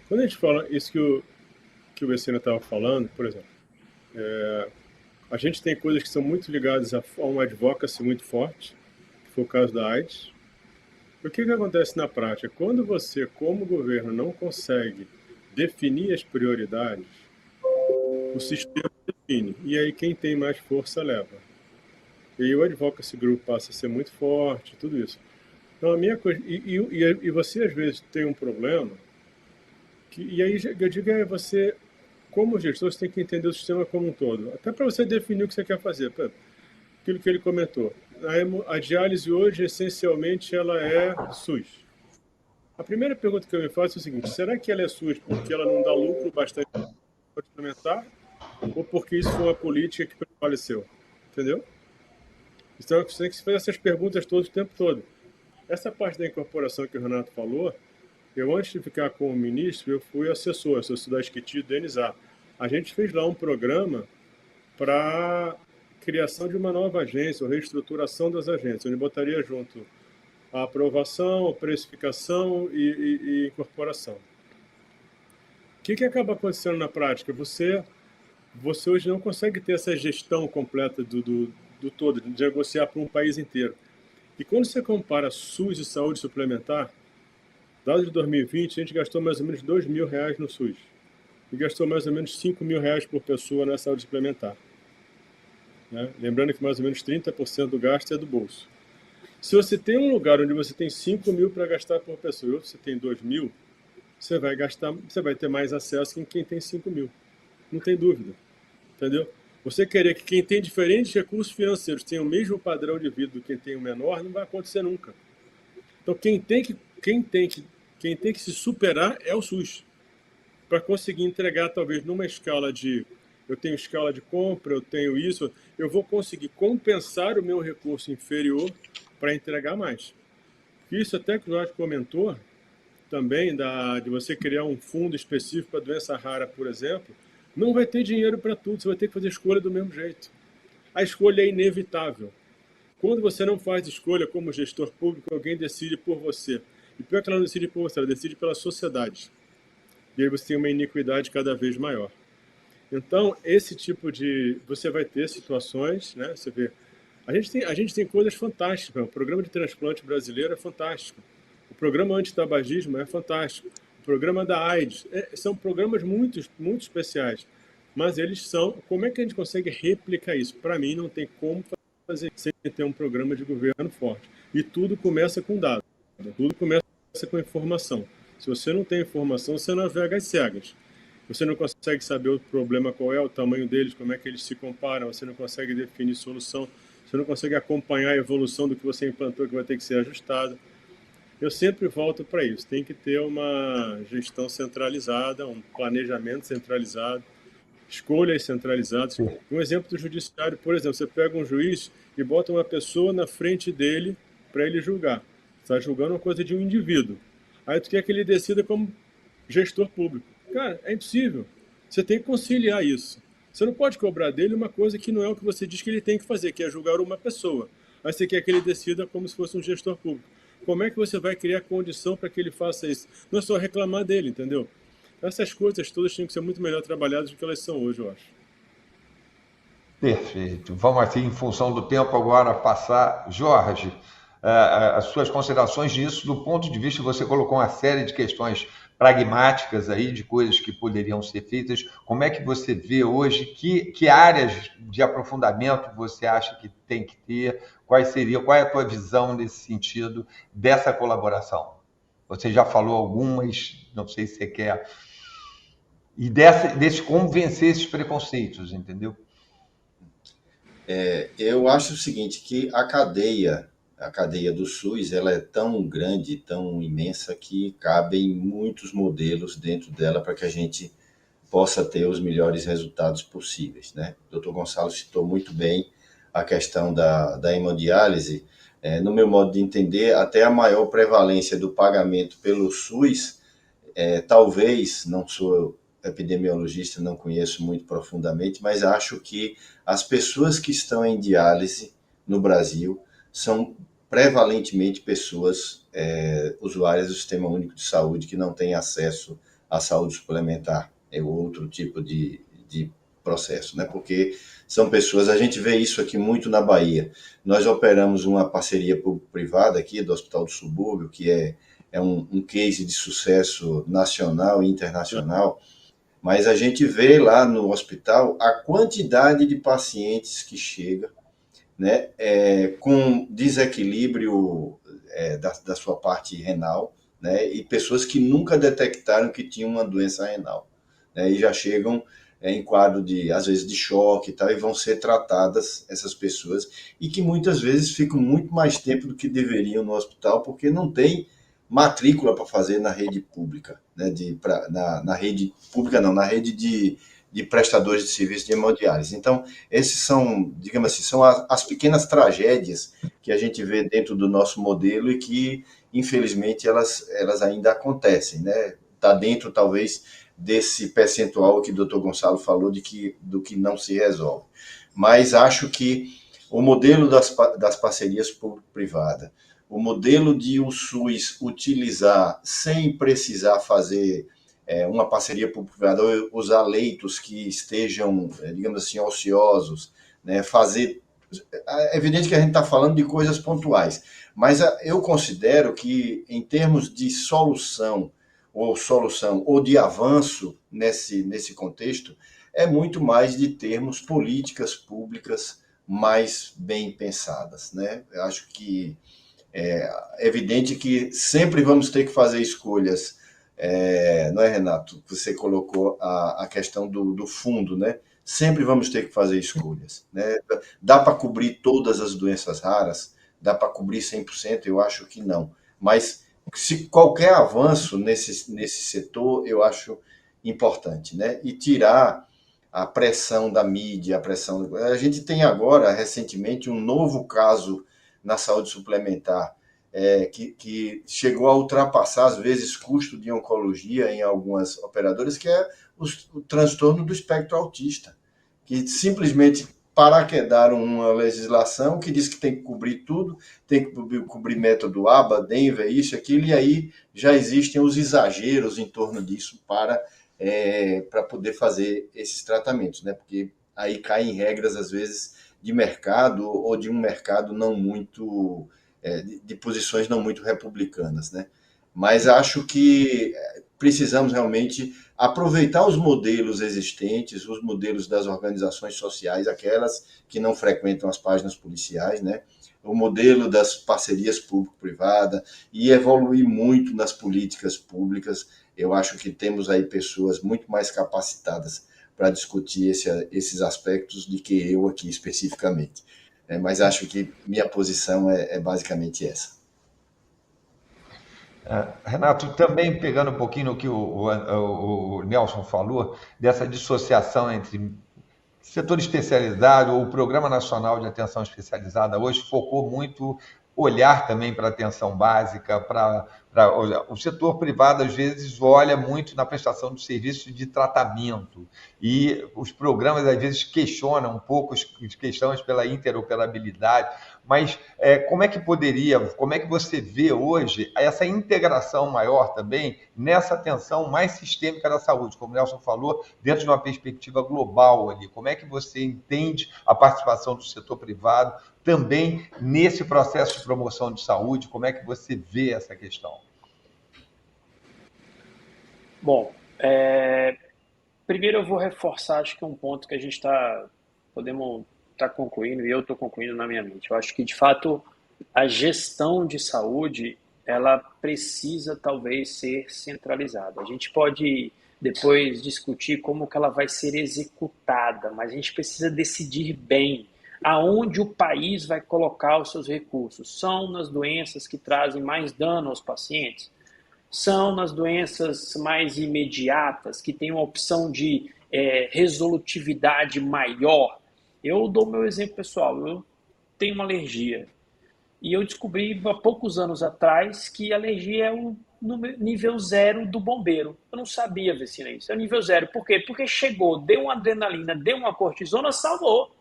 Quando a gente fala isso que o Essênio estava falando, por exemplo, a gente tem coisas que são muito ligadas a um advocacy muito forte, que foi o caso da AIDS. O que acontece na prática? Quando você, como governo, não consegue definir as prioridades, o sistema define. E aí quem tem mais força leva. E aí o advocacy group passa a ser muito forte, tudo isso. Então a minha coisa... E você às vezes tem um problema, e aí eu digo, você, como gestor, você tem que entender o sistema como um todo. Até para você definir o que você quer fazer. Aquilo que ele comentou. A diálise hoje, essencialmente, ela é SUS. A primeira pergunta que eu me faço é o seguinte: será que ela é SUS porque ela não dá lucro bastante para implementar? Ou porque isso foi uma política que prevaleceu? Entendeu? Então, você tem que fazer essas perguntas todo o tempo todo. Essa parte da incorporação que o Renato falou, eu, antes de ficar com o ministro, eu fui assessor da SQT do DNSA. A gente fez lá um programa para criação de uma nova agência, ou reestruturação das agências, onde botaria junto a aprovação, a precificação e incorporação. O que acaba acontecendo na prática? Você hoje não consegue ter essa gestão completa do todo, de negociar para um país inteiro. E quando você compara SUS e saúde suplementar, dados de 2020, a gente gastou mais ou menos R$2.000 no SUS. E gastou mais ou menos R$5.000 por pessoa na saúde suplementar. Né? Lembrando que mais ou menos 30% do gasto é do bolso. Se você tem um lugar onde você tem 5.000 para gastar por pessoa e outro você tem 2.000, você vai ter mais acesso que quem tem 5.000. Não tem dúvida. Entendeu? Você querer que quem tem diferentes recursos financeiros tenha o mesmo padrão de vida do que quem tem o menor, não vai acontecer nunca. Então quem tem que se superar é o SUS. Para conseguir entregar, talvez, numa escala de... Eu tenho escala de compra, eu tenho isso, eu vou conseguir compensar o meu recurso inferior para entregar mais. Isso até que o Jorge comentou, também, de você criar um fundo específico para doença rara, por exemplo, não vai ter dinheiro para tudo, você vai ter que fazer escolha do mesmo jeito. A escolha é inevitável. Quando você não faz escolha como gestor público, alguém decide por você. E pior que ela não decide por você, ela decide pela sociedade. E aí você tem uma iniquidade cada vez maior. Então, esse tipo de... Você vai ter situações, né? Você vê... A gente tem coisas fantásticas. O programa de transplante brasileiro é fantástico. O programa antitabagismo é fantástico. O programa da AIDS. São programas muito, muito especiais. Mas eles são... Como é que a gente consegue replicar isso? Para mim, não tem como fazer sem ter um programa de governo forte. E tudo começa com dados. Tudo começa com informação. Se você não tem informação, você navega às cegas. Você não consegue saber o problema qual é, o tamanho deles, como é que eles se comparam, você não consegue definir solução, você não consegue acompanhar a evolução do que você implantou que vai ter que ser ajustado. Eu sempre volto para isso. Tem que ter uma gestão centralizada, um planejamento centralizado, escolhas centralizadas. Um exemplo do judiciário, por exemplo, você pega um juiz e bota uma pessoa na frente dele para ele julgar. Você está julgando uma coisa de um indivíduo. Aí tu quer que ele decida como gestor público. Cara, é impossível. Você tem que conciliar isso. Você não pode cobrar dele uma coisa que não é o que você diz que ele tem que fazer, que é julgar uma pessoa. Aí você quer que ele decida como se fosse um gestor público. Como é que você vai criar condição para que ele faça isso? Não é só reclamar dele, entendeu? Essas coisas todas tinham que ser muito melhor trabalhadas do que elas são hoje, eu acho. Perfeito. Vamos assim, em função do tempo, agora passar. Jorge, as suas considerações disso, do ponto de vista, você colocou uma série de questões pragmáticas aí, de coisas que poderiam ser feitas. Como é que você vê hoje, que áreas de aprofundamento você acha que tem que ter? Qual é a tua visão nesse sentido, dessa colaboração? Você já falou algumas, não sei se você quer... E desse como vencer esses preconceitos, entendeu? Eu acho o seguinte, que a cadeia do SUS, ela é tão grande, tão imensa, que cabem muitos modelos dentro dela para que a gente possa ter os melhores resultados possíveis, né? O Dr. Gonçalo citou muito bem a questão da hemodiálise. No meu modo de entender, até a maior prevalência do pagamento pelo SUS, talvez, não sou epidemiologista, não conheço muito profundamente, mas acho que as pessoas que estão em diálise no Brasil são prevalentemente pessoas usuárias do Sistema Único de Saúde que não têm acesso à saúde suplementar, é outro tipo de processo, né? Porque são pessoas, a gente vê isso aqui muito na Bahia. Nós operamos uma parceria público-privada aqui do Hospital do Subúrbio, que é um case de sucesso nacional e internacional, mas a gente vê lá no hospital a quantidade de pacientes que chega, né, com desequilíbrio da sua parte renal, né, e pessoas que nunca detectaram que tinham uma doença renal, né, e já chegam em quadro às vezes de choque e tal, e vão ser tratadas essas pessoas, e que muitas vezes ficam muito mais tempo do que deveriam no hospital, porque não tem matrícula para fazer na rede pública, né, na rede pública não, na rede de prestadores de serviço de hemodiálise. Então, esses são, digamos assim, são as pequenas tragédias que a gente vê dentro do nosso modelo e que, infelizmente, elas ainda acontecem, né? Está dentro, talvez, desse percentual que o Dr. Gonçalo falou do que não se resolve. Mas acho que o modelo das parcerias público-privada, o modelo de o SUS utilizar sem precisar fazer uma parceria público-privada, ou usar leitos que estejam, digamos assim, ociosos, né? É evidente que a gente está falando de coisas pontuais, mas eu considero que, em termos de solução ou de avanço nesse contexto, é muito mais de termos políticas públicas mais bem pensadas, né? Eu acho que é evidente que sempre vamos ter que fazer escolhas, não é, Renato? Você colocou a questão do fundo, né? Sempre vamos ter que fazer escolhas, né? Dá para cobrir todas as doenças raras? Dá para cobrir 100%? Eu acho que não. Mas se qualquer avanço nesse setor, eu acho importante, né? E tirar a pressão da mídia, a pressão... A gente tem agora, recentemente, um novo caso na saúde suplementar, que chegou a ultrapassar, às vezes, custo de oncologia em algumas operadoras, que é o transtorno do espectro autista, que simplesmente paraquedaram uma legislação que diz que tem que cobrir tudo, tem que cobrir método ABA, Denver, isso, aquilo, e aí já existem os exageros em torno disso para poder fazer esses tratamentos, né? Porque aí caem regras, às vezes, de mercado ou de um mercado não muito, de posições não muito republicanas, né? Mas acho que precisamos realmente aproveitar os modelos existentes, os modelos das organizações sociais, aquelas que não frequentam as páginas policiais, né? O modelo das parcerias público-privada e evoluir muito nas políticas públicas. Eu acho que temos aí pessoas muito mais capacitadas para discutir esses aspectos do que eu aqui especificamente. Mas acho que minha posição é basicamente essa. Renato, também pegando um pouquinho no que o Nelson falou, dessa dissociação entre setor especializado ou o Programa Nacional de Atenção Especializada hoje focou muito olhar também para a atenção básica, o setor privado às vezes olha muito na prestação de serviços de tratamento e os programas às vezes questionam um pouco as questões pela interoperabilidade, mas como é que você vê hoje essa integração maior também nessa atenção mais sistêmica da saúde, como o Nelson falou, dentro de uma perspectiva global ali, como é que você entende a participação do setor privado também nesse processo de promoção de saúde, como é que você vê essa questão? Bom, primeiro eu vou reforçar, acho que um ponto que a gente podemos estar concluindo, e eu estou concluindo na minha mente. Eu acho que, de fato, a gestão de saúde, ela precisa, talvez, ser centralizada. A gente pode, depois, discutir como que ela vai ser executada, mas a gente precisa decidir bem aonde o país vai colocar os seus recursos. São nas doenças que trazem mais dano aos pacientes? São nas doenças mais imediatas, que têm uma opção de resolutividade maior? Eu dou meu exemplo pessoal, eu tenho uma alergia. E eu descobri há poucos anos atrás que a alergia é o nível 0 do bombeiro. Eu não sabia, Vecina, isso. É o nível 0. Por quê? Porque chegou, deu uma adrenalina, deu uma cortisona, salvou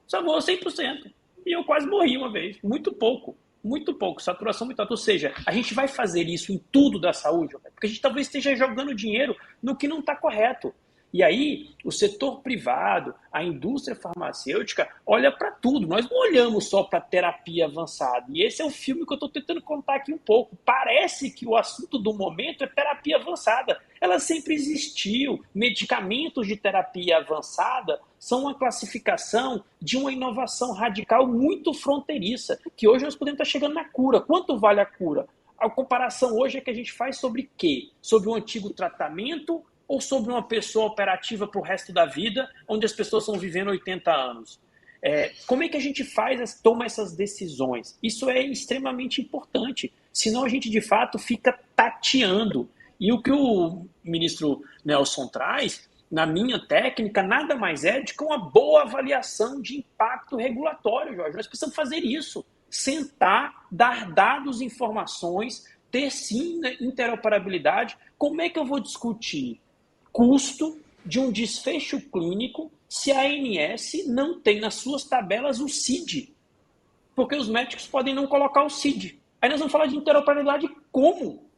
100%. E eu quase morri uma vez, muito pouco, saturação muito alta. Ou seja, a gente vai fazer isso em tudo da saúde, porque a gente talvez esteja jogando dinheiro no que não está correto. E aí, o setor privado, a indústria farmacêutica, olha para tudo. Nós não olhamos só para terapia avançada. E esse é o filme que eu estou tentando contar aqui um pouco. Parece que o assunto do momento é terapia avançada. Ela sempre existiu. Medicamentos de terapia avançada são uma classificação de uma inovação radical muito fronteiriça, que hoje nós podemos estar chegando na cura. Quanto vale a cura? A comparação hoje é que a gente faz sobre quê? Sobre um antigo tratamento ou sobre uma pessoa operativa para o resto da vida, onde as pessoas estão vivendo 80 anos? Como é que a gente toma essas decisões? Isso é extremamente importante, senão a gente de fato fica tateando. E o que o ministro Nelson traz, na minha técnica, nada mais é do que uma boa avaliação de impacto regulatório, Jorge. Nós precisamos fazer isso, sentar, dar dados, informações, ter sim interoperabilidade. Como é que eu vou discutir custo de um desfecho clínico se a ANS não tem nas suas tabelas o CID? Porque os médicos podem não colocar o CID. Aí nós vamos falar de interoperabilidade como?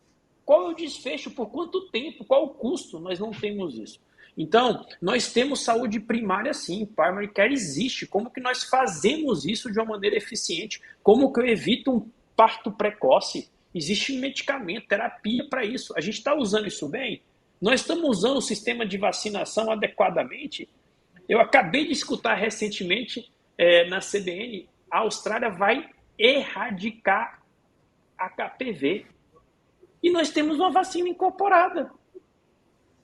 Qual é o desfecho? Por quanto tempo? Qual o custo? Nós não temos isso. Então, nós temos saúde primária sim, primary care existe. Como que nós fazemos isso de uma maneira eficiente? Como que eu evito um parto precoce? Existe medicamento, terapia para isso. A gente está usando isso bem? Nós estamos usando o sistema de vacinação adequadamente? Eu acabei de escutar recentemente na CBN, a Austrália vai erradicar a HPV. E nós temos uma vacina incorporada.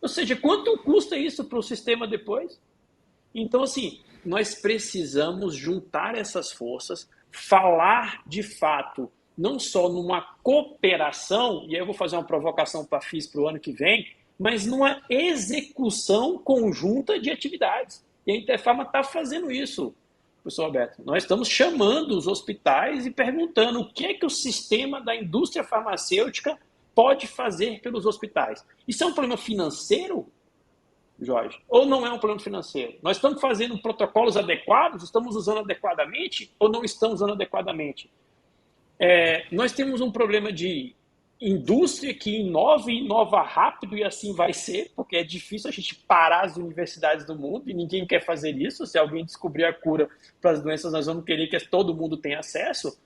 Ou seja, quanto custa isso para o sistema depois? Então, assim, nós precisamos juntar essas forças, falar de fato, não só numa cooperação, e aí eu vou fazer uma provocação para a FIS para o ano que vem, mas numa execução conjunta de atividades. E a Interfarma está fazendo isso, professor Alberto. Nós estamos chamando os hospitais e perguntando o que é que o sistema da indústria farmacêutica pode fazer pelos hospitais. Isso é um problema financeiro? Jorge, ou não é um problema financeiro? Nós estamos fazendo protocolos adequados, estamos usando adequadamente ou não estamos usando adequadamente? Nós temos um problema de indústria que inova e inova rápido, e assim vai ser, porque é difícil a gente parar as universidades do mundo e ninguém quer fazer isso. Se alguém descobrir a cura para as doenças, nós vamos querer que todo mundo tenha acesso.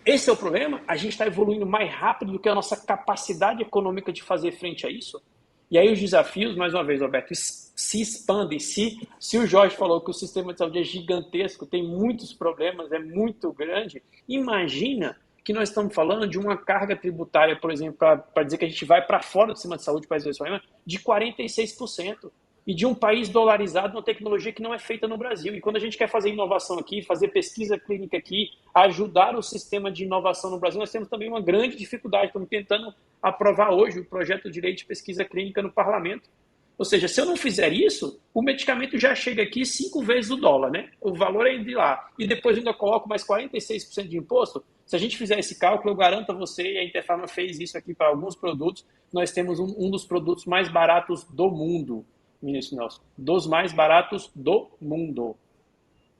Esse é o problema. A gente está evoluindo mais rápido do que a nossa capacidade econômica de fazer frente a isso. E aí os desafios, mais uma vez, Roberto, se expandem. Se o Jorge falou que o sistema de saúde é gigantesco, tem muitos problemas, é muito grande, imagina que nós estamos falando de uma carga tributária, por exemplo, para dizer que a gente vai para fora do sistema de saúde para resolver esse problema, de 46%. E de um país dolarizado, uma tecnologia que não é feita no Brasil. E quando a gente quer fazer inovação aqui, fazer pesquisa clínica aqui, ajudar o sistema de inovação no Brasil, nós temos também uma grande dificuldade. Estamos tentando aprovar hoje o projeto de lei de pesquisa clínica no parlamento. Ou seja, se eu não fizer isso, o medicamento já chega aqui 5 vezes o dólar, né? O valor é de lá. E depois ainda coloco mais 46% de imposto. Se a gente fizer esse cálculo, eu garanto a você, e a Interpharma fez isso aqui para alguns produtos, nós temos um dos produtos mais baratos do mundo, ministro Nelson, dos mais baratos do mundo.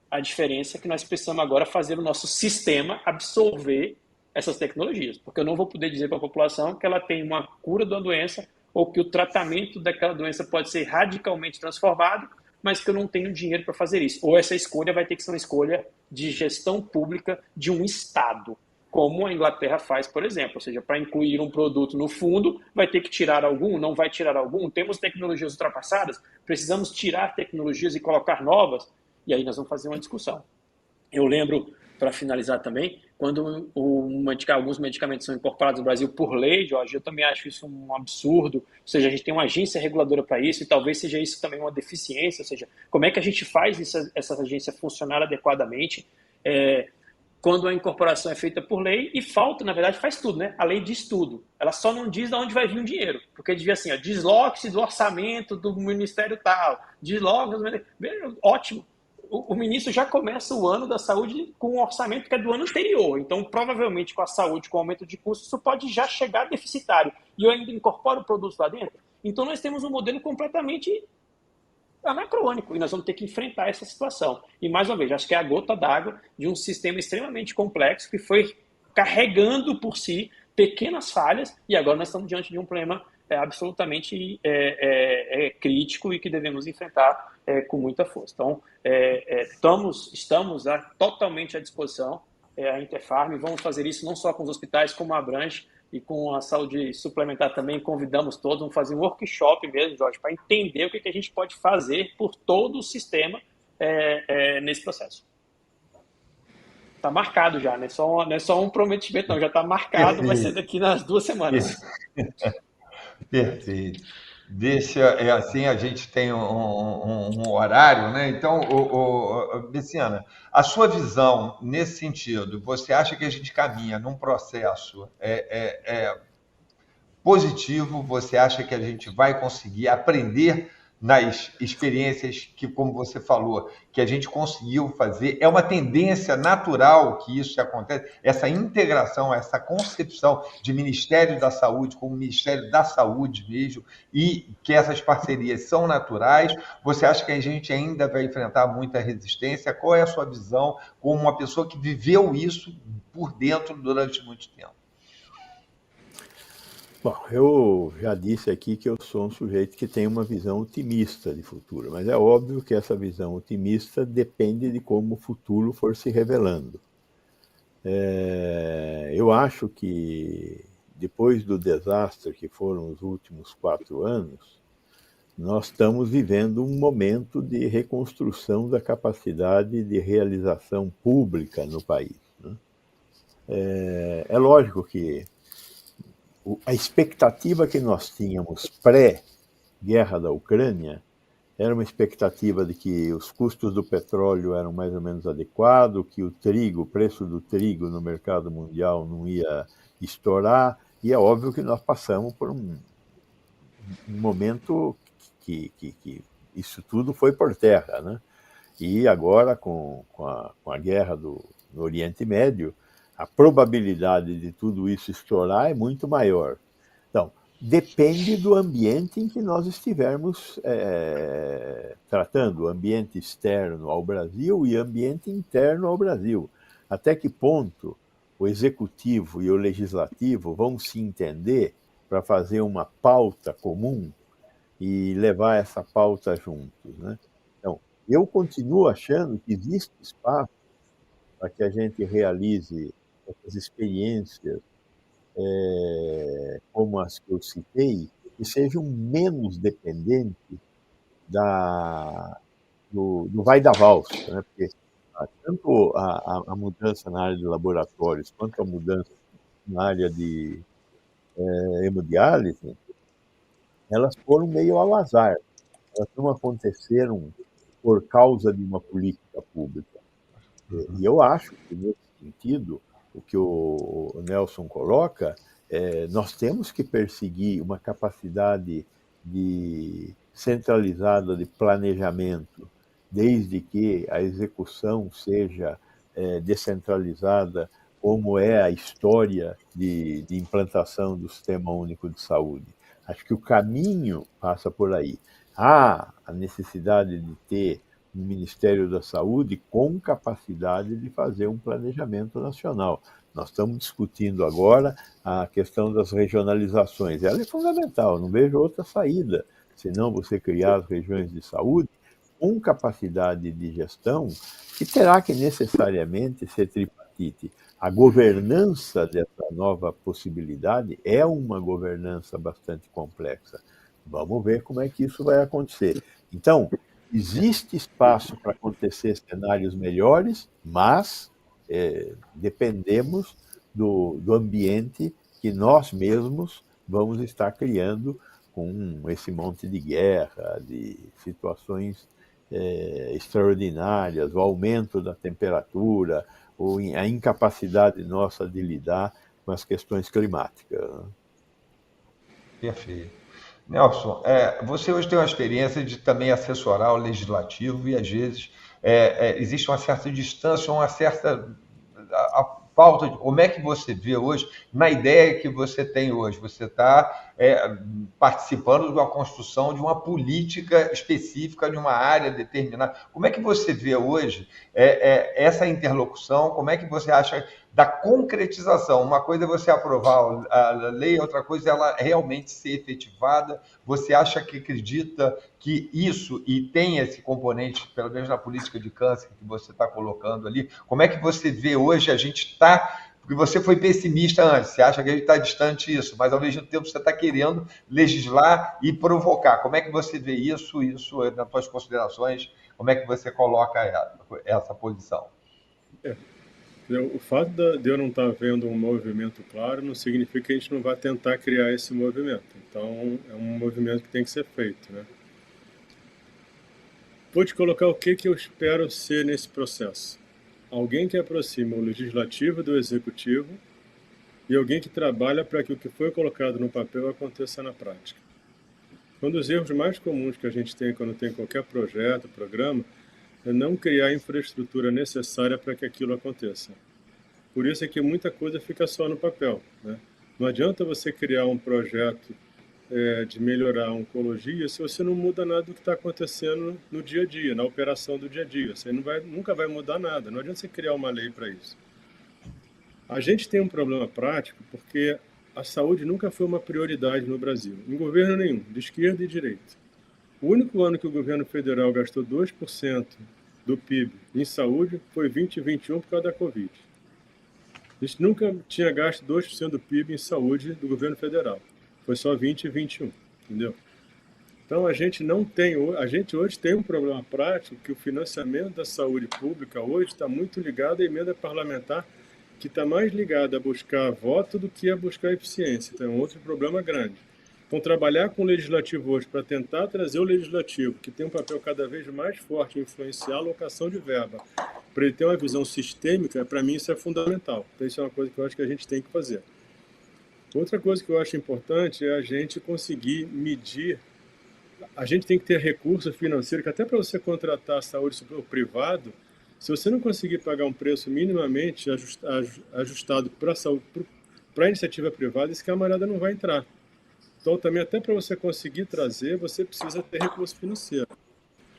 A diferença é que nós precisamos agora fazer o nosso sistema absorver essas tecnologias, porque eu não vou poder dizer para a população que ela tem uma cura da doença ou que o tratamento daquela doença pode ser radicalmente transformado, mas que eu não tenho dinheiro para fazer isso. Ou essa escolha vai ter que ser uma escolha de gestão pública de um Estado, como a Inglaterra faz, por exemplo. Ou seja, para incluir um produto no fundo, vai ter que tirar algum, não vai tirar algum. Temos tecnologias ultrapassadas, precisamos tirar tecnologias e colocar novas, e aí nós vamos fazer uma discussão. Eu lembro, para finalizar também, quando alguns medicamentos são incorporados no Brasil por lei, Jorge, eu também acho isso um absurdo. Ou seja, a gente tem uma agência reguladora para isso, e talvez seja isso também uma deficiência. Ou seja, como é que a gente faz essa agência funcionar adequadamente? Quando a incorporação é feita por lei, e falta, na verdade, faz tudo, né? A lei diz tudo. Ela só não diz de onde vai vir o dinheiro. Porque devia assim, desloque-se do orçamento do ministério tal, desloque-se... Ótimo. O ministro já começa o ano da saúde com um orçamento que é do ano anterior. Então, provavelmente, com a saúde, com o aumento de custos, isso pode já chegar deficitário. E eu ainda incorporo produtos lá dentro. Então, nós temos um modelo completamente anacrônico, e nós vamos ter que enfrentar essa situação. E, mais uma vez, acho que é a gota d'água de um sistema extremamente complexo que foi carregando por si pequenas falhas, e agora nós estamos diante de um problema absolutamente crítico e que devemos enfrentar com muita força. Então, estamos totalmente à disposição, a Interpharm, vamos fazer isso não só com os hospitais, como a Abrange, e com a saúde suplementar também, convidamos todos, vamos fazer um workshop mesmo, Jorge, para entender o que a gente pode fazer por todo o sistema nesse processo. Está marcado já, não é só um prometimento, não, já está marcado, vai ser daqui nas 2 semanas. Perfeito. Assim a gente tem um horário, né? Então, Bessiana, a sua visão nesse sentido, você acha que a gente caminha num processo positivo? Você acha que a gente vai conseguir aprender nas experiências que, como você falou, que a gente conseguiu fazer? É uma tendência natural que isso acontece, essa integração, essa concepção de Ministério da Saúde como Ministério da Saúde mesmo, e que essas parcerias são naturais? Você acha que a gente ainda vai enfrentar muita resistência? Qual é a sua visão como uma pessoa que viveu isso por dentro durante muito tempo? Bom, eu já disse aqui que eu sou um sujeito que tem uma visão otimista de futuro, mas é óbvio que essa visão otimista depende de como o futuro for se revelando. Eu acho que depois do desastre que foram os últimos 4 anos, nós estamos vivendo um momento de reconstrução da capacidade de realização pública no país, né? É lógico que a expectativa que nós tínhamos pré-guerra da Ucrânia era uma expectativa de que os custos do petróleo eram mais ou menos adequados, que o preço do trigo no mercado mundial não ia estourar, e é óbvio que nós passamos por um momento que isso tudo foi por terra, né? E agora, com a guerra no Oriente Médio, a probabilidade de tudo isso estourar é muito maior. Então, depende do ambiente em que nós estivermos tratando, o ambiente externo ao Brasil e ambiente interno ao Brasil. Até que ponto o executivo e o legislativo vão se entender para fazer uma pauta comum e levar essa pauta juntos, né? Então, eu continuo achando que existe espaço para que a gente realize essas experiências como as que eu citei, que sejam menos dependentes do vai da valsa, né? Porque tanto a mudança na área de laboratórios quanto a mudança na área de hemodiálise, elas foram meio ao azar. Elas não aconteceram por causa de uma política pública. E eu acho que, nesse sentido, o que o Nelson coloca, nós temos que perseguir uma capacidade centralizada de planejamento, desde que a execução seja descentralizada, como é a história de implantação do Sistema Único de Saúde. Acho que o caminho passa por aí. Há a necessidade de ter um Ministério da Saúde com capacidade de fazer um planejamento nacional. Nós estamos discutindo agora a questão das regionalizações. Ela é fundamental, não vejo outra saída, senão você criar as regiões de saúde com capacidade de gestão, que terá que necessariamente ser tripartite. A governança dessa nova possibilidade é uma governança bastante complexa. Vamos ver como é que isso vai acontecer. Então, existe espaço para acontecer cenários melhores, mas dependemos do ambiente que nós mesmos vamos estar criando com esse monte de guerra, de situações extraordinárias, o aumento da temperatura, ou a incapacidade nossa de lidar com as questões climáticas. Perfeito. Nelson, você hoje tem uma experiência de também assessorar o legislativo e, às vezes, existe uma certa distância, uma certa falta de... Como é que você vê hoje, na ideia que você tem hoje? Você está participando de uma construção de uma política específica de uma área determinada. Como é que você vê hoje essa interlocução? Como é que você acha da concretização? Uma coisa é você aprovar a lei, outra coisa é ela realmente ser efetivada. Você acha que acredita que isso, e tem esse componente, pelo menos na política de câncer que você está colocando ali, como é que você vê hoje a gente está... Porque você foi pessimista antes, você acha que a gente está distante disso, mas ao mesmo tempo você está querendo legislar e provocar. Como é que você vê isso nas suas considerações, como é que você coloca essa posição? O fato de eu não estar vendo um movimento claro não significa que a gente não vai tentar criar esse movimento. Então, é um movimento que tem que ser feito, né? Vou te colocar o que eu espero ser nesse processo. Alguém que aproxima o legislativo do executivo e alguém que trabalha para que o que foi colocado no papel aconteça na prática. Um dos erros mais comuns que a gente tem quando tem qualquer projeto, programa, é não criar a infraestrutura necessária para que aquilo aconteça. Por isso é que muita coisa fica só no papel, né? Não adianta você criar um projeto de melhorar a oncologia se você não muda nada do que está acontecendo no dia a dia, na operação do dia a dia. Você nunca vai mudar nada, não adianta você criar uma lei para isso. A gente tem um problema prático porque a saúde nunca foi uma prioridade no Brasil, em governo nenhum, de esquerda e direita. O único ano que o governo federal gastou 2% do PIB em saúde foi 2021 por causa da Covid. A gente nunca tinha gasto 2% do PIB em saúde do governo federal. Foi só 2021, entendeu? Então a gente hoje tem um problema prático que o financiamento da saúde pública hoje está muito ligado à emenda parlamentar, que está mais ligada a buscar voto do que a buscar eficiência. Então é um outro problema grande. Então trabalhar com o legislativo hoje para tentar trazer o legislativo, que tem um papel cada vez mais forte em influenciar a alocação de verba, para ele ter uma visão sistêmica, para mim isso é fundamental. Então isso é uma coisa que eu acho que a gente tem que fazer. Outra coisa que eu acho importante é a gente conseguir medir. A gente tem que ter recurso financeiro, que até para você contratar a saúde privado, se você não conseguir pagar um preço minimamente ajustado para a iniciativa privada, esse camarada não vai entrar. Então, também, até para você conseguir trazer, você precisa ter recurso financeiro.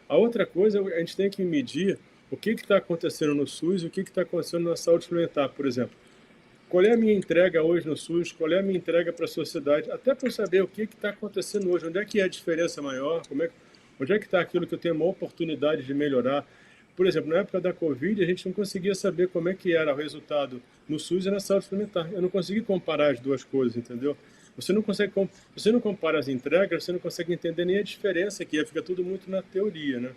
A outra coisa, a gente tem que medir o que está acontecendo no SUS e o que está acontecendo na saúde suplementar, por exemplo. Qual é a minha entrega hoje no SUS? Qual é a minha entrega para a sociedade? Até para eu saber o que está acontecendo hoje, onde é que é a diferença maior, onde é que está aquilo que eu tenho uma oportunidade de melhorar. Por exemplo, na época da Covid, a gente não conseguia saber como é que era o resultado no SUS e na saúde suplementar. Eu não consegui comparar as duas coisas, entendeu? Você não compara as entregas, você não consegue entender nem a diferença que é, fica tudo muito na teoria, né?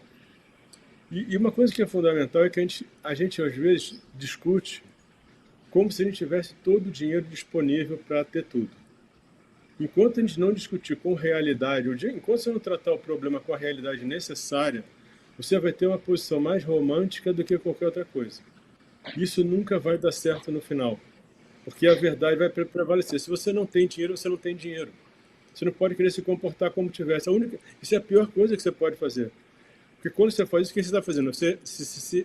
E uma coisa que é fundamental é que a gente às vezes discute como se a gente tivesse todo o dinheiro disponível para ter tudo. Enquanto a gente não discutir com realidade, enquanto você não tratar o problema com a realidade necessária, você vai ter uma posição mais romântica do que qualquer outra coisa. Isso nunca vai dar certo no final, porque a verdade vai prevalecer. Se você não tem dinheiro, você não tem dinheiro. Você não pode querer se comportar como tivesse. Isso é a pior coisa que você pode fazer. Porque quando você faz isso, o que você está fazendo?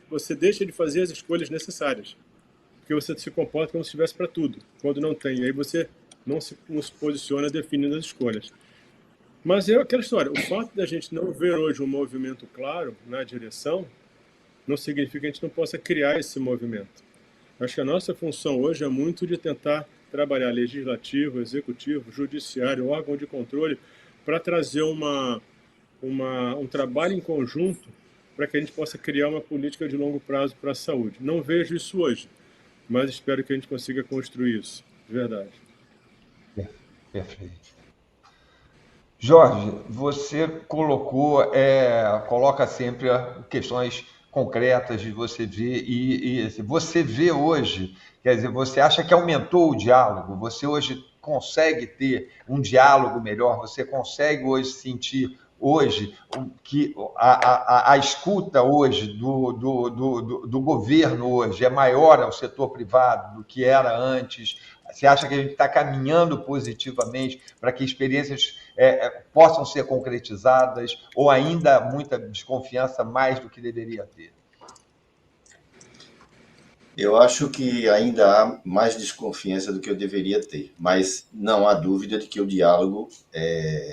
Você deixa de fazer as escolhas necessárias. Porque você se comporta como se tivesse para tudo, quando não tem. E aí você não se posiciona definindo as escolhas. Mas é aquela história. O fato da gente não ver hoje um movimento claro na direção não significa que a gente não possa criar esse movimento. Acho que a nossa função hoje é muito de tentar trabalhar legislativo, executivo, judiciário, órgão de controle, para trazer um trabalho em conjunto para que a gente possa criar uma política de longo prazo para a saúde. Não vejo isso hoje, mas espero que a gente consiga construir isso, de verdade. Perfeito. Jorge, você coloca sempre questões concretas de você ver, e você vê hoje, quer dizer, você acha que aumentou o diálogo, você hoje consegue ter um diálogo melhor, você consegue hoje sentir hoje que a escuta hoje do governo hoje é maior ao setor privado do que era antes. Você acha que a gente está caminhando positivamente para que experiências possam ser concretizadas, ou ainda muita desconfiança mais do que deveria ter? Eu acho que ainda há mais desconfiança do que eu deveria ter, mas não há dúvida de que o diálogo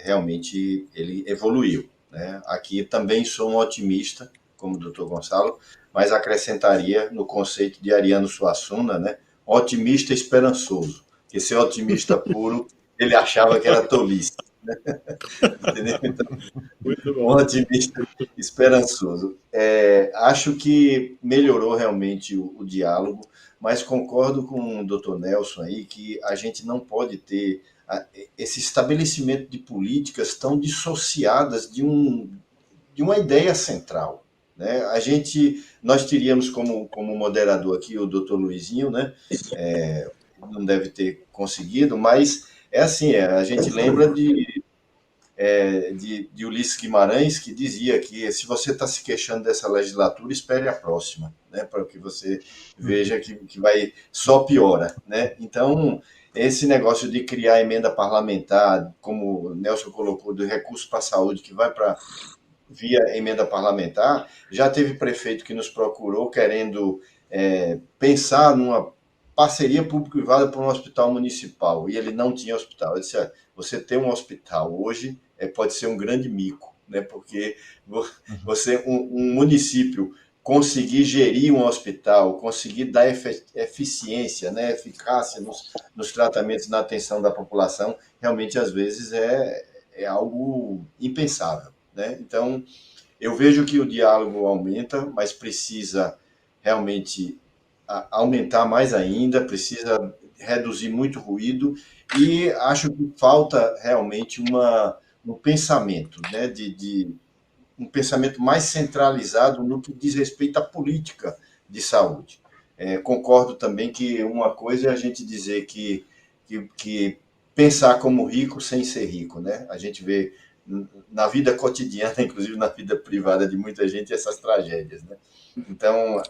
realmente ele evoluiu, né? Aqui também sou um otimista, como o Dr. Gonçalo, mas acrescentaria no conceito de Ariano Suassuna, né? Otimista esperançoso, porque ser otimista puro ele achava que era tolice. Entendeu? Então, um otimista esperançoso. Acho que melhorou realmente o diálogo, mas concordo com o Dr. Nelson aí que a gente não pode ter esse estabelecimento de políticas tão dissociadas de uma ideia central, né? Nós teríamos como moderador aqui o Dr. Luizinho, né? Não deve ter conseguido, mas é assim, a gente lembra de Ulisses Guimarães, que dizia que se você está se queixando dessa legislatura, espere a próxima, né, para que você veja que vai só piora, né? Então, esse negócio de criar emenda parlamentar, como o Nelson colocou, do recurso para a saúde, que vai para via emenda parlamentar, já teve prefeito que nos procurou querendo pensar numa parceria público-privada para um hospital municipal, e ele não tinha hospital. Eu disse, você tem um hospital hoje, pode ser um grande mico, né? Porque você, um município, conseguir gerir um hospital, conseguir dar eficiência, né, eficácia nos tratamentos, na atenção da população, realmente, às vezes, é algo impensável, né? Então, eu vejo que o diálogo aumenta, mas precisa realmente aumentar mais ainda, precisa reduzir muito ruído, e acho que falta realmente um pensamento, né, um pensamento mais centralizado no que diz respeito à política de saúde. Concordo também que uma coisa é a gente dizer que pensar como rico sem ser rico, né? A gente vê na vida cotidiana, inclusive na vida privada de muita gente, essas tragédias, né? Então,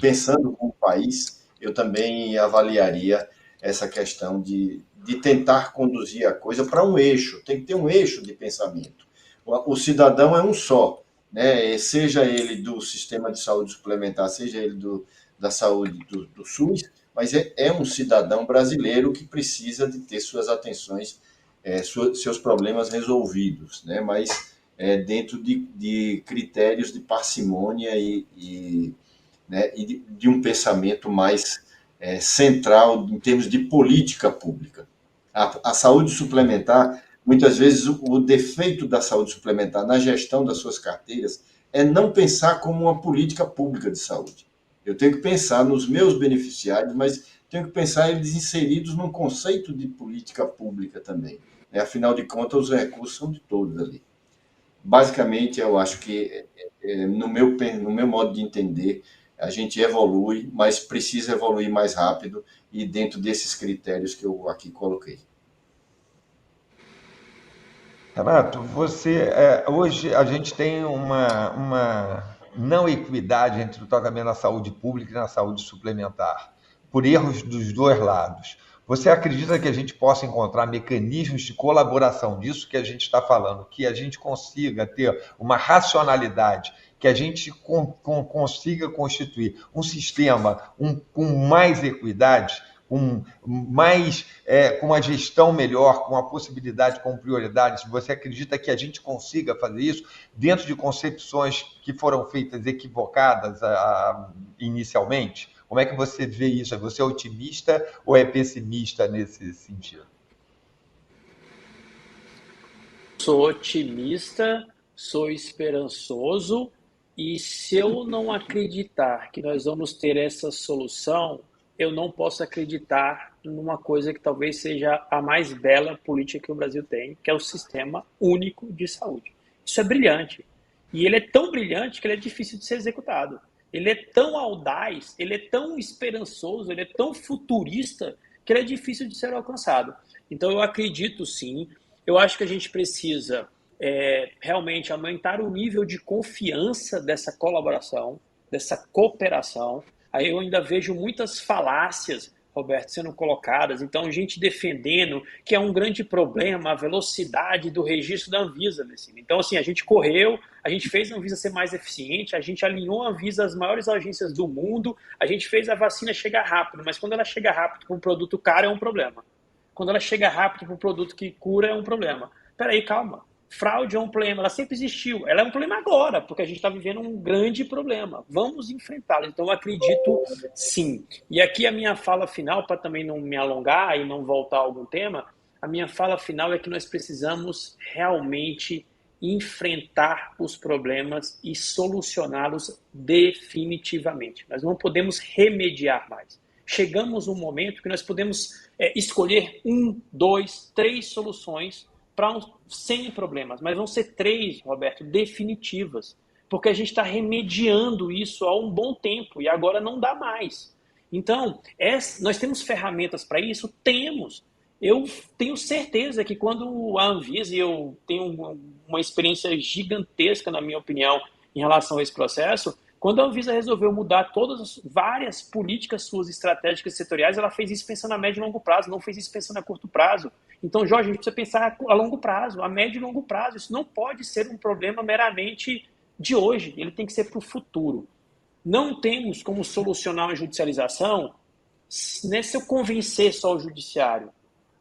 pensando como país, eu também avaliaria essa questão de tentar conduzir a coisa para um eixo. Tem que ter um eixo de pensamento. O cidadão é um só, né? Seja ele do sistema de saúde suplementar, seja ele da saúde do SUS, mas é um cidadão brasileiro que precisa de ter suas atenções seus problemas resolvidos, né? Mas dentro de critérios de parcimônia né, e de um pensamento mais central em termos de política pública. A saúde suplementar, muitas vezes o defeito da saúde suplementar na gestão das suas carteiras é não pensar como uma política pública de saúde. Eu tenho que pensar nos meus beneficiários, mas tenho que pensar eles inseridos num conceito de política pública também. Afinal de contas, os recursos são de todos ali. Basicamente, eu acho que, no meu modo de entender, a gente evolui, mas precisa evoluir mais rápido e dentro desses critérios que eu aqui coloquei. Renato, hoje a gente tem uma não equidade entre o tratamento na saúde pública e na saúde suplementar, por erros dos dois lados. Você acredita que a gente possa encontrar mecanismos de colaboração disso que a gente está falando, que a gente consiga ter uma racionalidade, que a gente consiga constituir um sistema com mais equidade, com uma gestão melhor, com a possibilidade, com prioridades? Você acredita que a gente consiga fazer isso dentro de concepções que foram feitas equivocadas inicialmente? Como é que você vê isso? Você é otimista ou é pessimista nesse sentido? Sou otimista, sou esperançoso, e se eu não acreditar que nós vamos ter essa solução, eu não posso acreditar numa coisa que talvez seja a mais bela política que o Brasil tem, que é o Sistema Único de Saúde. Isso é brilhante. E ele é tão brilhante que ele é difícil de ser executado. Ele é tão audaz, ele é tão esperançoso, ele é tão futurista, que ele é difícil de ser alcançado. Então eu acredito sim, eu acho que a gente precisa realmente aumentar o nível de confiança dessa colaboração, dessa cooperação. Aí eu ainda vejo muitas falácias, Roberto, sendo colocadas, então gente defendendo que é um grande problema a velocidade do registro da Anvisa, Vecina. Então, assim, a gente correu, a gente fez a Anvisa ser mais eficiente, a gente alinhou a Anvisa às maiores agências do mundo, a gente fez a vacina chegar rápido, mas quando ela chega rápido para um produto caro é um problema. Quando ela chega rápido para um produto que cura é um problema. Peraí, calma. Fraude é um problema, ela sempre existiu. Ela é um problema agora, porque a gente está vivendo um grande problema. Vamos enfrentá-lo. Então, eu acredito sim. E aqui a minha fala final, para também não me alongar e não voltar a algum tema, a minha fala final é que nós precisamos realmente enfrentar os problemas e solucioná-los definitivamente. Nós não podemos remediar mais. Chegamos num momento que nós podemos escolher 1, 2, 3 soluções para 100 problemas, mas vão ser 3, Roberto, definitivas, porque a gente está remediando isso há um bom tempo e agora não dá mais. Então, nós temos ferramentas para isso? Temos. Eu tenho certeza que quando a Anvisa, e eu tenho uma experiência gigantesca, na minha opinião, em relação a esse processo, quando a Anvisa resolveu mudar várias políticas suas estratégicas setoriais, ela fez isso pensando a médio e longo prazo, não fez isso pensando a curto prazo. Então, Jorge, a gente precisa pensar a longo prazo, a médio e longo prazo. Isso não pode ser um problema meramente de hoje, ele tem que ser para o futuro. Não temos como solucionar a judicialização não é se eu convencer só o judiciário,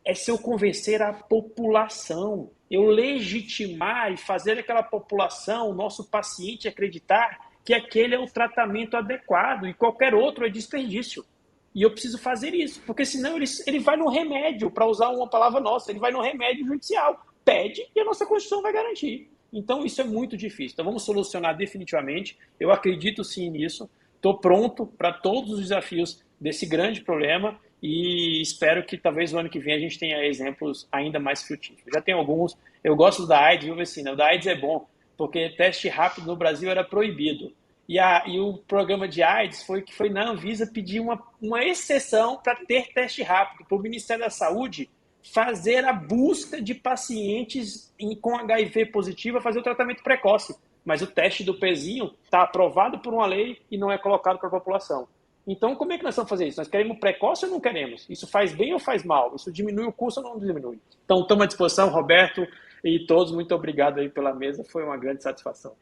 é se eu convencer a população, eu legitimar e fazer aquela população, o nosso paciente, acreditar que aquele é o tratamento adequado e qualquer outro é desperdício. E eu preciso fazer isso, porque senão ele vai no remédio, para usar uma palavra nossa, ele vai no remédio judicial, pede e a nossa Constituição vai garantir. Então isso é muito difícil. Então vamos solucionar definitivamente, eu acredito sim nisso, estou pronto para todos os desafios desse grande problema e espero que talvez o ano que vem a gente tenha exemplos ainda mais frutíferos. Já tem alguns, eu gosto da AIDS, viu, Vecina? O da AIDS é bom, porque teste rápido no Brasil era proibido. E o programa de AIDS foi na Anvisa pedir uma exceção para ter teste rápido, para o Ministério da Saúde fazer a busca de pacientes com HIV positivo, fazer o tratamento precoce. Mas o teste do pezinho está aprovado por uma lei e não é colocado para a população. Então, como é que nós vamos fazer isso? Nós queremos precoce ou não queremos? Isso faz bem ou faz mal? Isso diminui o custo ou não diminui? Então, estamos à disposição, Roberto e todos. Muito obrigado aí pela mesa. Foi uma grande satisfação.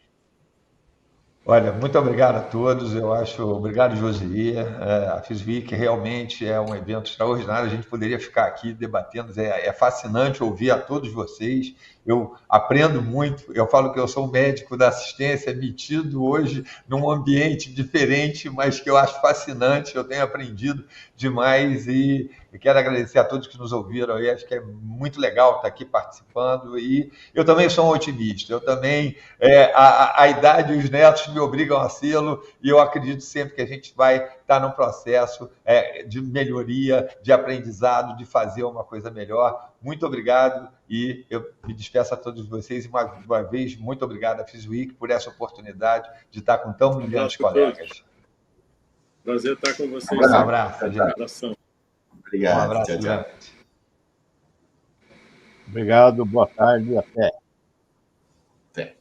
Olha, muito obrigado a todos. Eu acho, obrigado, Josie. A FISWeek realmente é um evento extraordinário. A gente poderia ficar aqui debatendo. É fascinante ouvir a todos vocês. Eu aprendo muito. Eu falo que eu sou um médico da assistência, metido hoje num ambiente diferente, mas que eu acho fascinante. Eu tenho aprendido demais e quero agradecer a todos que nos ouviram. Eu acho que é muito legal estar aqui participando. E eu também sou um otimista. Eu também a idade e os netos me obrigam a sê-lo, e eu acredito sempre que a gente vai estar num processo de melhoria, de aprendizado, de fazer uma coisa melhor. Muito obrigado, e eu me despeço a todos vocês, e mais uma vez, muito obrigado à FISWeek por essa oportunidade de estar com tão Um brilhantes abraço a todos. colegas. Prazer estar com vocês. Um abraço, gente. Abração. Um Obrigado. abraço Tchau, tchau. grande. Obrigado, boa tarde, até. Até.